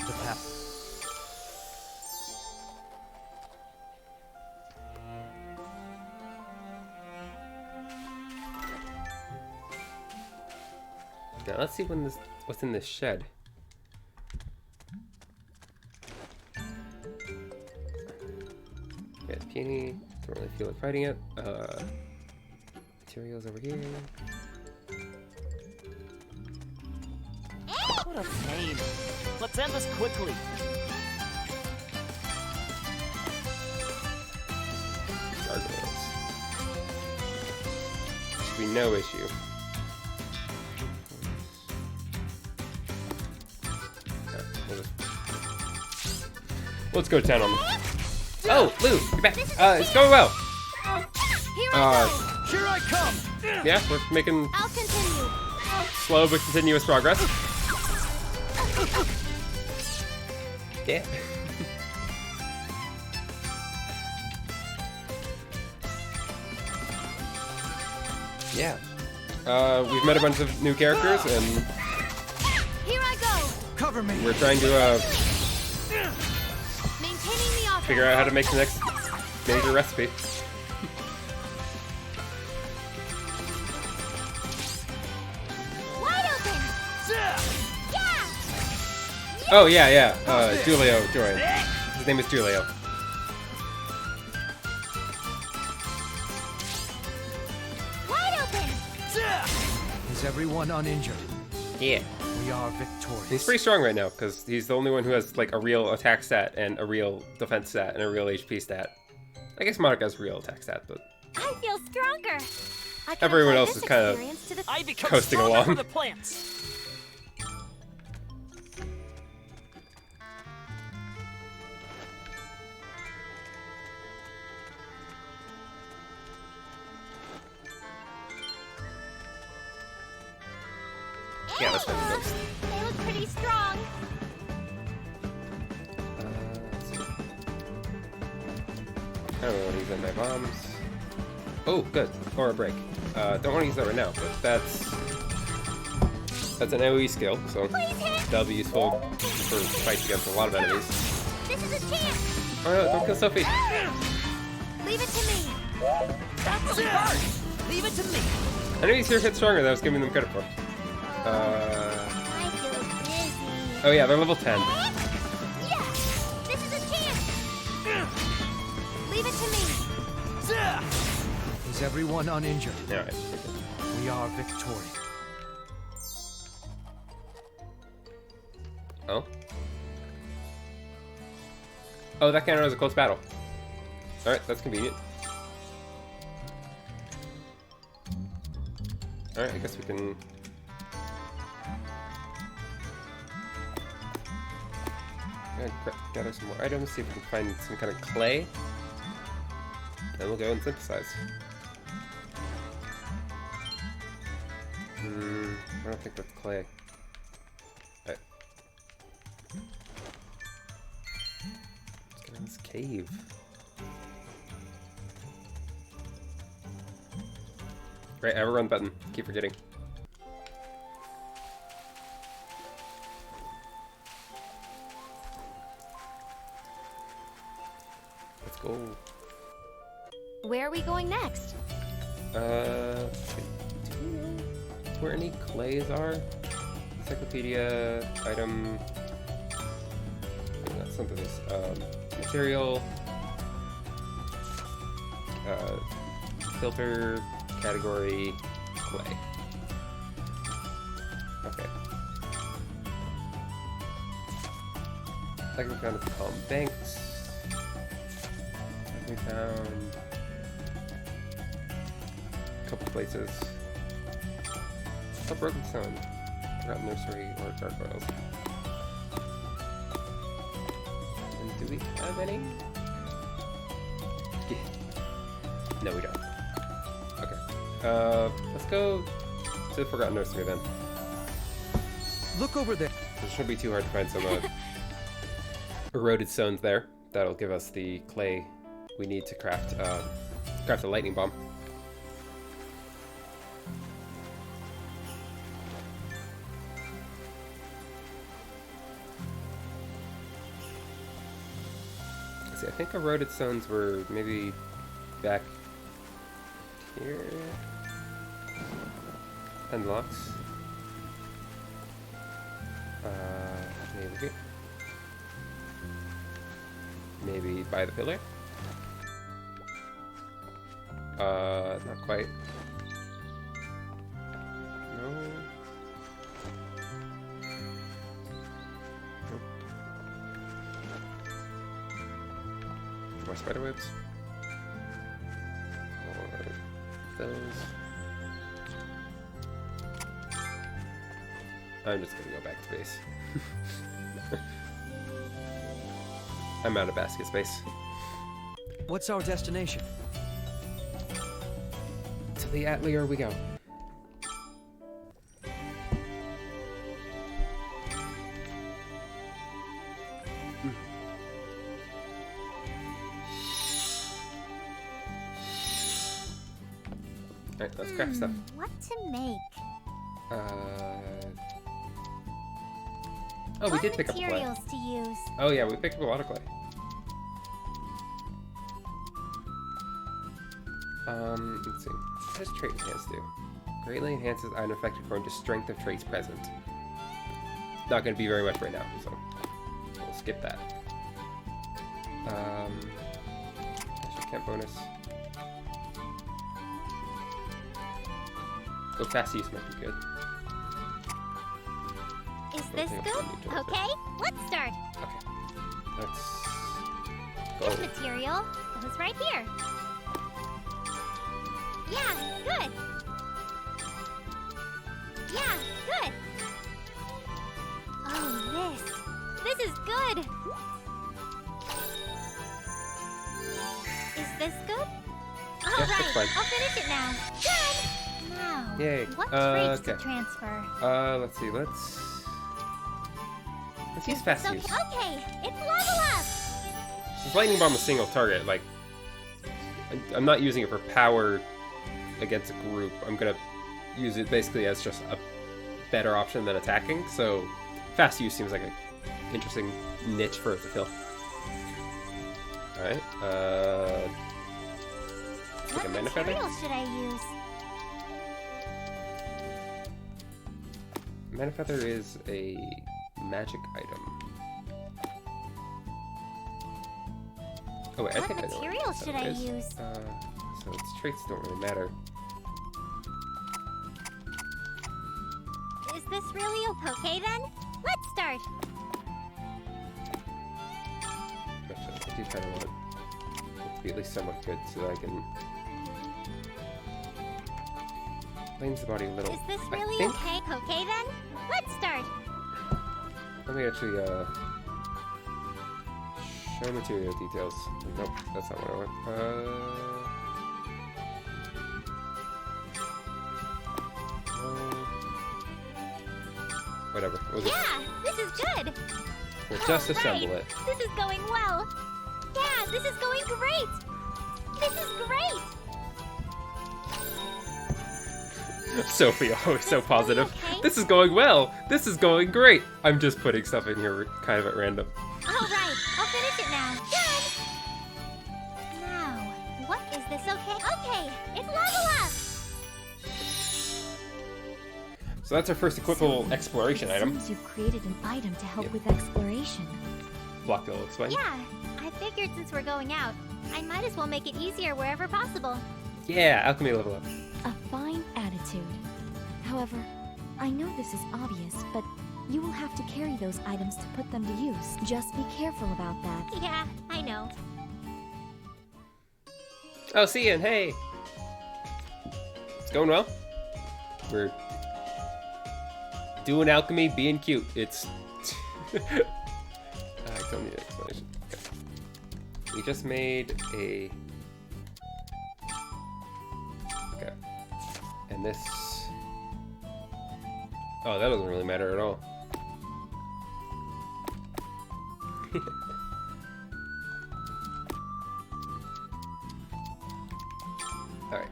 The path. Now let's see what's in this shed. We got peony. Don't really feel like fighting it. Materials over here. What a pain. Let's end this quickly. Gargoyles. Should be no issue. Let's go to town on them. Oh, Lou, you're back. It's going well. Here I Here I come. Yeah, we're making I'll continue. slow but continuous progress. Yeah. Yeah. We've met a bunch of new characters, and Here I go. Cover me. we're trying to Maintaining the offense. figure out how to make the next major recipe. Wide open. Yeah! Oh yeah. Julio joined. His name is Julio. Wide open. Is everyone uninjured? Yeah. We are victorious. He's pretty strong right now because he's the only one who has like a real attack stat and a real defense stat and a real HP stat. I guess Monica's real attack stat, but I feel stronger. I can everyone apply else this is kinda experience to the I become Coasting stronger along. for the plants. Yeah, let's find the ghost. They look pretty strong. Let's see. I don't want to use any of my bombs. Oh, good. Or a break. Don't want to use that right now, but that's an AoE skill, so that'll be useful for fights against a lot of enemies. This is a chance. Oh no, don't kill Sophie! Leave it to me. That really hurt! Leave it to me! Enemies here hit stronger than I was giving them credit for. I feel dizzy. Oh yeah, they're level 10. Yeah, this is a chance. Leave it to me. Is everyone uninjured? Alright. We are victorious. Oh? Oh, that counted as a close battle. Alright, that's convenient. Alright, I guess we can... Gather some more items, see if we can find some kind of clay. And we'll go and synthesize. I don't think that's clay. Alright. Let's get in this cave. Right, I have a run button. Keep forgetting. Let's go. Where are we going next? Let's see. Do you know where any clays are? Encyclopedia, item. That's something this. Material. Filter. Category. Clay. Okay. Second found at the Palm Banks. We found a couple places. A Broken Stone, Forgotten Nursery, or Gargoyles. And do we have any? Yeah. No, we don't. Okay. Let's go to the Forgotten Nursery then. Look over there. It shouldn't be too hard to find some eroded stones there. That'll give us the clay we need to craft a lightning bomb. Let's see, I think eroded stones were maybe back here. And locks. Maybe. Maybe by the pillar. Not quite. No. Nope. More spider webs. Or those. I'm just gonna go back to base. I'm out of basket space. What's our destination? To the Atelier we go. Alright, let's craft stuff. What to make? Oh, we did pick up clay. materials to use? Oh yeah, we picked up a lot of clay. Let's see. What does trait enhance do? Greatly enhances item effect according to strength of traits present. Not going to be very much right now, so we'll skip that. Actually, camp bonus. Go fast use might be good. Is this good? Okay, let's start. Okay. Let's This go. material goes right here. Yeah, good. Yeah, good. Oh, this is good. Is this good? All Yeah, that's right, fine. I'll finish it now. Done. Now, Yay. What traits Okay. to transfer? Let's see. Let's use fast use. Okay, it's level up! Since lightning bomb is single target, like I'm not using it for power against a group. I'm gonna use it basically as just a better option than attacking. So fast use seems like an interesting niche for it to fill. All right. Take a mana feather. What material should I use? Mana feather is a magic item. Oh wait, I What think I know material what should that I is. use? So its traits don't really matter. Is this really okay then? Let's start! Actually, I do kind of want it to be at least somewhat good so that I can cleanse the body a little. Is this I really think. okay? Okay then? Let's start! Let me actually show material details. Nope, that's not what I want. Whatever. We'll just, Yeah, this is good! we'll just All assemble right. it. This is going well! Yeah, this is going great! This is great! Sophie, always so Is this positive. okay? This is going well. This is going great. I'm just putting stuff in here kind of at random. Alright, I'll finish it now. Done! Now, what is this okay? Okay, it's level up! So that's our first equipable exploration It item. seems you've created an item to help Yep. with exploration. Block will explain. Yeah, I figured since we're going out, I might as well make it easier wherever possible. Yeah, alchemy level up. A fine attitude. However, I know this is obvious, but you will have to carry those items to put them to use. Just be careful about that. Yeah, I know. Oh, see you, and hey! It's going well. We're doing alchemy, being cute. It's... I don't need an explanation. Okay. We just made a... Okay. And this... Oh, that doesn't really matter at all. Alright.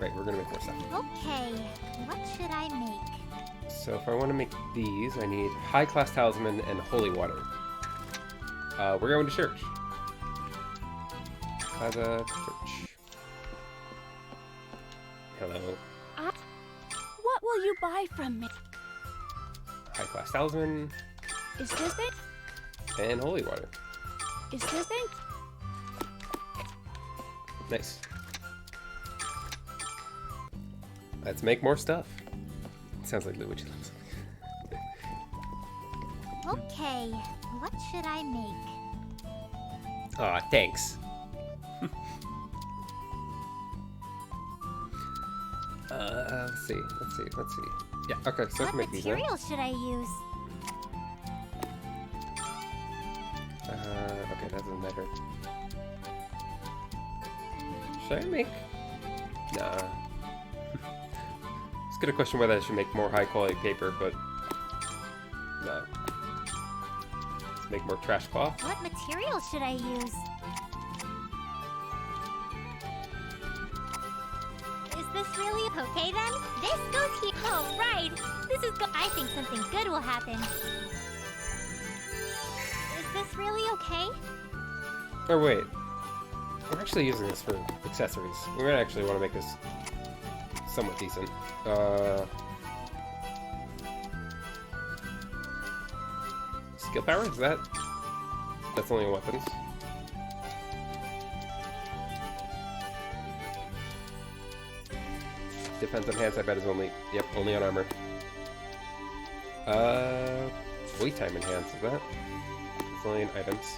Right, we're gonna make more stuff. Okay, what should I make? So if I want to make these, I need high class talisman and holy water. We're going to church. Plaza Church. Hello. What will you buy from me? High class talisman Is this it? and holy water. Is this it? Nice. Let's make more stuff. Sounds like Luigi loves something. Okay, what should I make? Aw, thanks. Let's see. Yeah, okay, so I What can make these now. material should I use? Okay, that doesn't matter. Should I make... Nah. It's gonna question whether I should make more high quality paper, but... No. Let's make more trash cloth. What material should I use? Is this really okay then? This goes here. Oh, right. This is I think something good will happen. Is this really okay? Oh wait. We're actually using this for accessories. We're gonna actually want to make this somewhat decent. Skill power? Is that? That's only on weapons. Defense enhanced, I bet is only, yep, only on armor. Wait time enhanced, is that? It's only in items.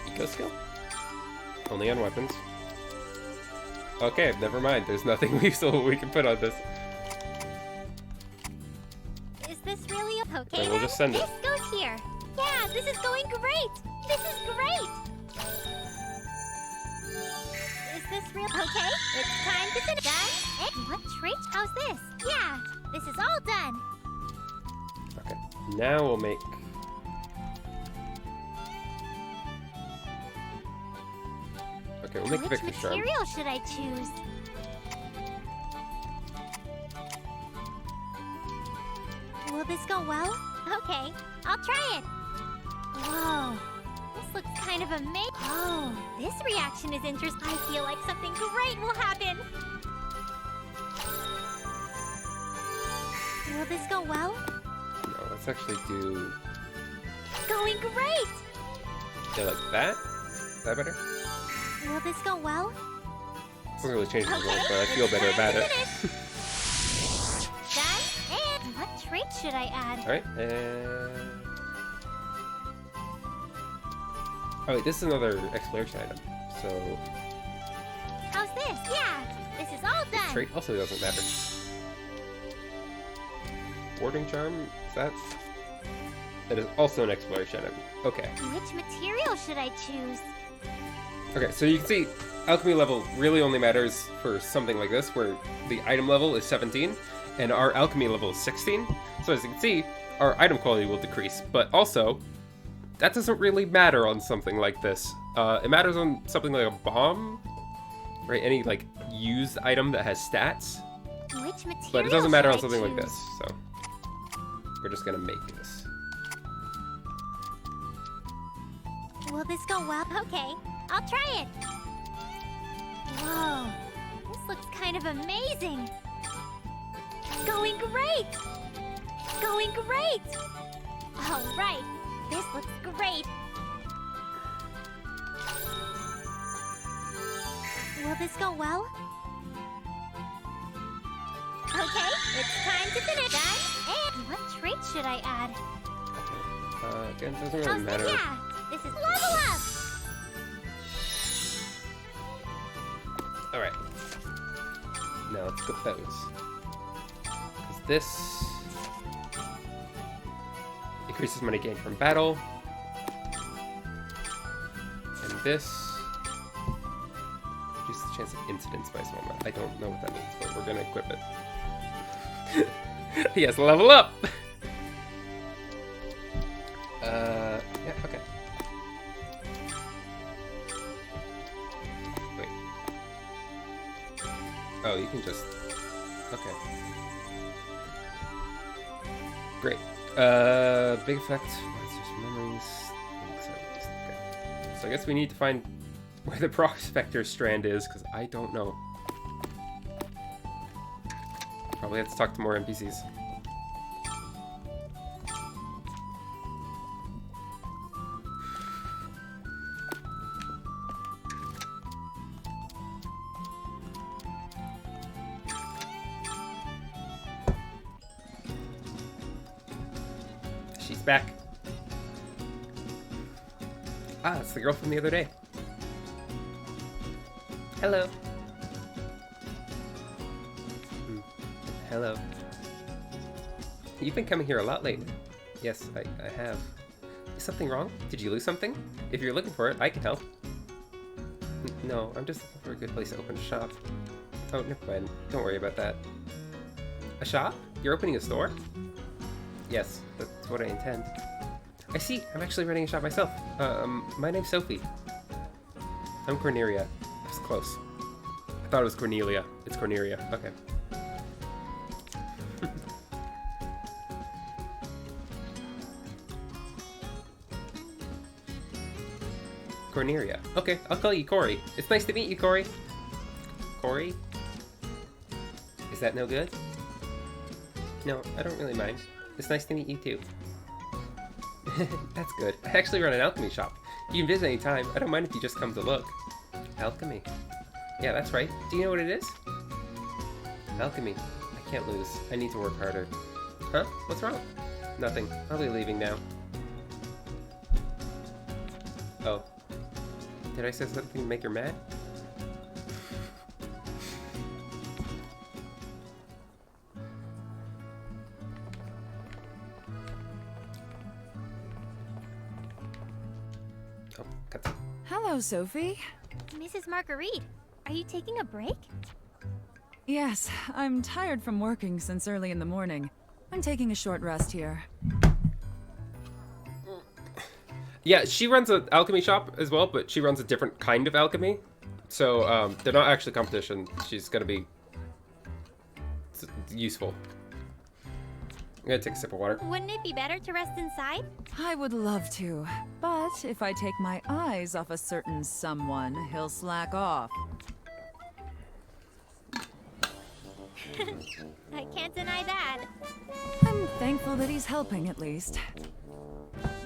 Eco skill? Only on weapons. Okay, never mind. There's nothing useful we can put on this. Is this really okay? Then we'll just send it. This goes here. Yeah, this is going great. This is great! Is this real? Okay, it's time to finish. Done? And what trait? How's this? Yeah, this is all done. Okay, now we'll make... Okay, we'll make the Which Victor's Charm. material should I choose? Will this go well? Okay, I'll try it. Whoa, this looks kind of amazing. Oh, this reaction is interesting. I feel like something great will happen. Will this go well? No, let's actually do... Going great! Yeah, like that? Is that better? Will this go well? Doesn't really change the Okay, result, but I feel it's better time about to it. finish. Done. And what trait should I add? Alright, and... Oh wait, this is another exploration item. So, How's this? Yeah, this is all done. trait also doesn't matter. Warding Charm, is that? That is also an exploration item. Okay. Which material should I choose? Okay, so you can see alchemy level really only matters for something like this, where the item level is 17, and our alchemy level is 16. So as you can see, our item quality will decrease, but also, that doesn't really matter on something like this. It matters on something like a bomb, right? Any, like, used item that has stats. Which material But it doesn't matter on should I something like choose? this, so we're just gonna make this. Will this go well? Okay, I'll try it. Whoa, this looks kind of amazing. Going great! Going great! All right, this looks great. Will this go well? Okay, it's time to finish. Done. And what trait should I add? Again, it doesn't really How's matter. this? Yeah, this is level up. Alright. Now let's put those. 'Cause this increases money gained from battle. And this reduces the chance of incidents by a small amount. I don't know what that means, but we're gonna equip it. He has to level up! Yeah, okay. Wait. Oh, you can just... Okay. Great. Big effect. Monsters, memories. Okay. So I guess we need to find where the Prospector strand is, because I don't know. Probably have to talk to more NPCs. She's back. Ah, it's the girl from the other day. Hello. Hello. You've been coming here a lot lately. Yes, I have. Is something wrong? Did you lose something? If you're looking for it, I can help. No, I'm just looking for a good place to open a shop. Oh, never mind. Don't worry about that. A shop? You're opening a store? Yes, that's what I intend. I see. I'm actually running a shop myself. My name's Sophie. I'm Cornelia. That's close. I thought it was Cornelia. It's Cornelia. Okay. Cornelia. Okay, I'll call you Corey. It's nice to meet you, Corey. Corey? Is that no good? No, I don't really mind. It's nice to meet you too. That's good. I actually run an alchemy shop. You can visit anytime. I don't mind if you just come to look. Alchemy. Yeah, that's right. Do you know what it is? Alchemy. I can't lose. I need to work harder. Huh? What's wrong? Nothing. I'll be leaving now. Oh. Did I say something to make her mad? Cutscene. Hello, Sophie. Mrs. Marguerite, are you taking a break? Yes, I'm tired from working since early in the morning. I'm taking a short rest here. Yeah, she runs an alchemy shop as well, but she runs a different kind of alchemy. So they're not actually competition. She's gonna be useful. I'm gonna take a sip of water. Wouldn't it be better to rest inside? I would love to, but if I take my eyes off a certain someone, he'll slack off. I can't deny that. I'm thankful that he's helping at least.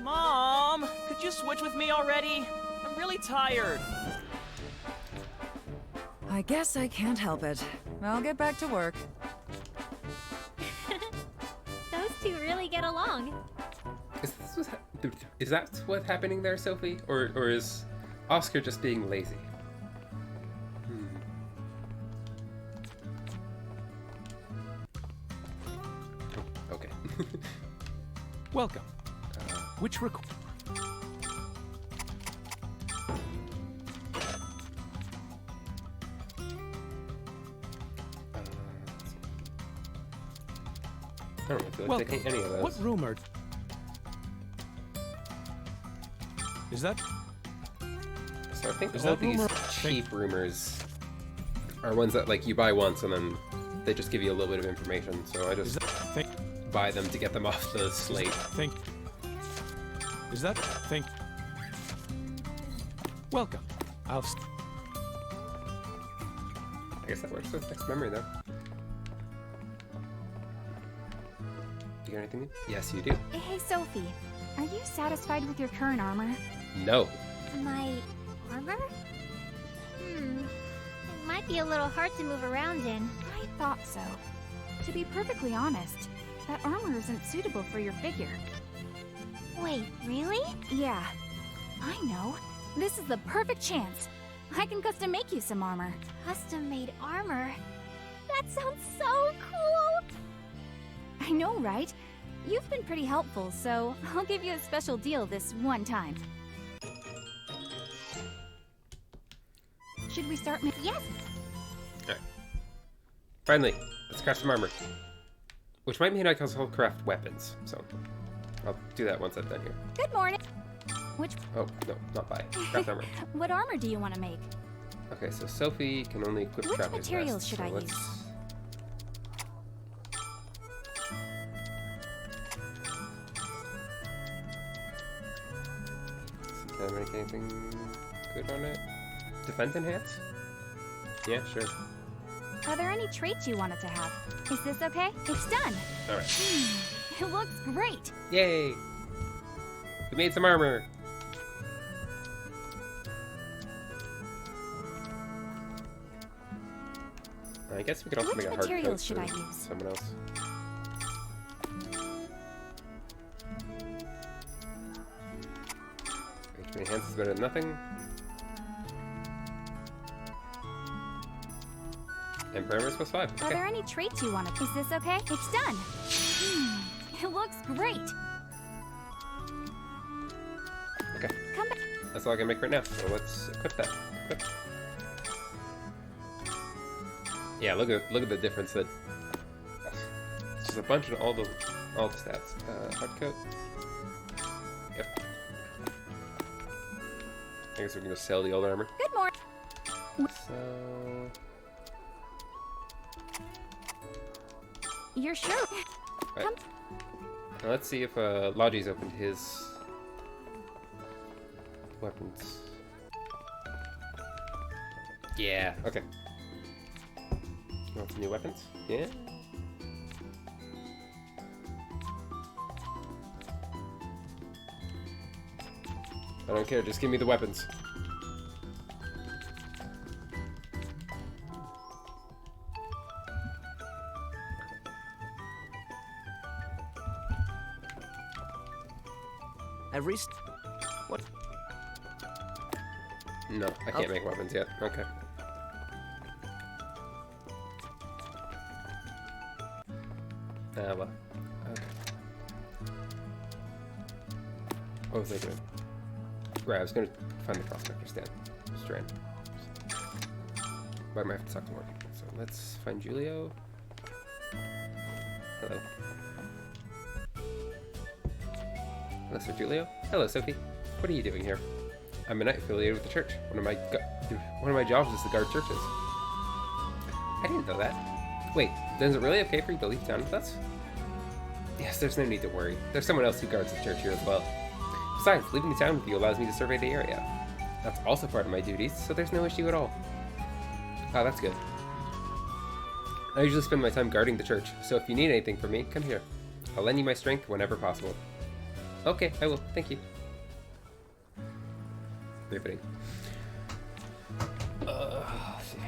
Mom, could you switch with me already? I'm really tired. I guess I can't help it. I'll get back to work. Those two really get along. Is that what's happening there, Sophie? Or is Oscar just being lazy? Oh, okay. Welcome. Which I don't feel like taking any of those. What rumor? Is that? So I think Is all that these rumor- cheap rumors are ones that like you buy once and then they just give you a little bit of information. So I Is just that? buy them to get them off the slate. Think. Is that? Think. Welcome. I guess that works with next memory though. You got anything? Yes, you do. Hey, Sophie. Are you satisfied with your current armor? No. My armor? It might be a little hard to move around in. I thought so. To be perfectly honest, that armor isn't suitable for your figure. Wait, really? Yeah. I know. This is the perfect chance. I can custom make you some armor. Custom-made armor? That sounds so cool! I know, right? You've been pretty helpful, so I'll give you a special deal this one time. Should we start Yes! Alright. Finally, let's craft some armor. Which might mean I can also craft weapons, so I'll do that once I'm done here. Good morning. Oh, no, not buy. Craft armor. What armor do you want to make? Okay, so Sophie can only equip Which traveler's materials vest, should so I let's... use? Can I make anything good on it? Defense enhance? Yeah, sure. Are there any traits you wanted to have? Is this okay? It's done. Alright. It looks great. Yay! We made some armor! I guess we could also Which make a hard coat materials should for I use? someone else. HP enhance is better than nothing. And parameter is +5. Are Okay. there any traits you wanted? Is this okay? It's done. It looks great. Okay. Come back. That's all I can make right now. So let's equip that. Equip. Yeah, look at the difference that it's just a bunch of all the stats. Hard coat. Yep. I guess we can just sell the old armor. Good morning. So You're sure? right. Now let's see if Logi's opened his weapons. Yeah. Okay. You want some new weapons? Yeah. I don't care, just give me the weapons. What? No, I can't make weapons yet. Okay. Well. Okay. What was I doing? Right, I was gonna find the prospector strand. But I might have to talk to more people. So let's find Julio. Hello. Hello, Sir Julio. Hello, Sophie. What are you doing here? I'm a knight affiliated with the church. One of my jobs is to guard churches. I didn't know that. Wait, then is it really okay for you to leave town with us? Yes, there's no need to worry. There's someone else who guards the church here as well. Besides, leaving the town with you allows me to survey the area. That's also part of my duties, so there's no issue at all. Ah, that's good. I usually spend my time guarding the church, so if you need anything from me, come here. I'll lend you my strength whenever possible. Okay, I will. Thank you. Riveting. Let's see.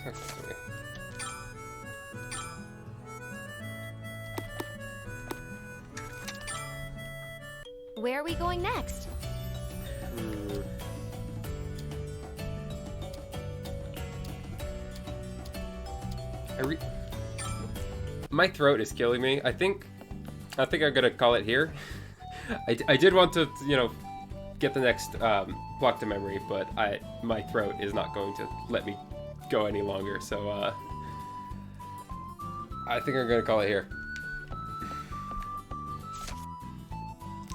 Okay. Where are we going next? My throat is killing me. I think I'm gonna call it here. I did want to, you know, get the next block to memory, but my throat is not going to let me go any longer. So I think I'm gonna call it here.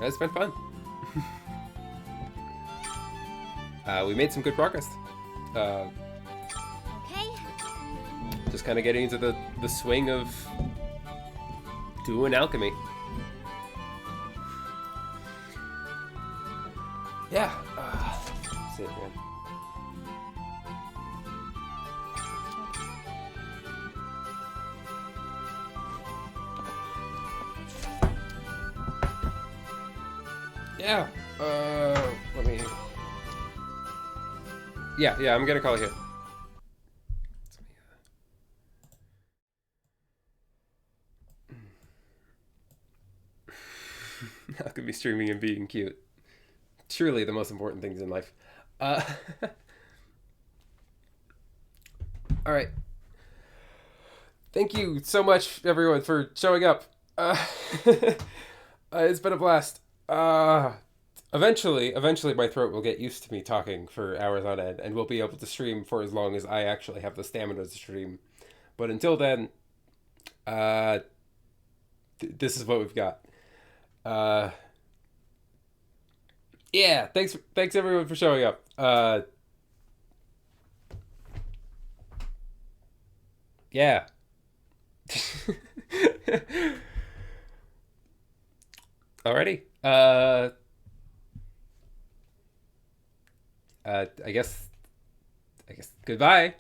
It's been fun. We made some good progress. Okay. Just kind of getting into the swing of doing alchemy. Yeah. That's it, man. Yeah. Let me. Yeah. I'm gonna call it here. How could be streaming and being cute? Truly the most important things in life. All right. Thank you so much, everyone, for showing up. It's been a blast. Eventually my throat will get used to me talking for hours on end, and we'll be able to stream for as long as I actually have the stamina to stream. But until then, this is what we've got. Yeah, thanks everyone for showing up. Yeah. Alrighty. I guess goodbye.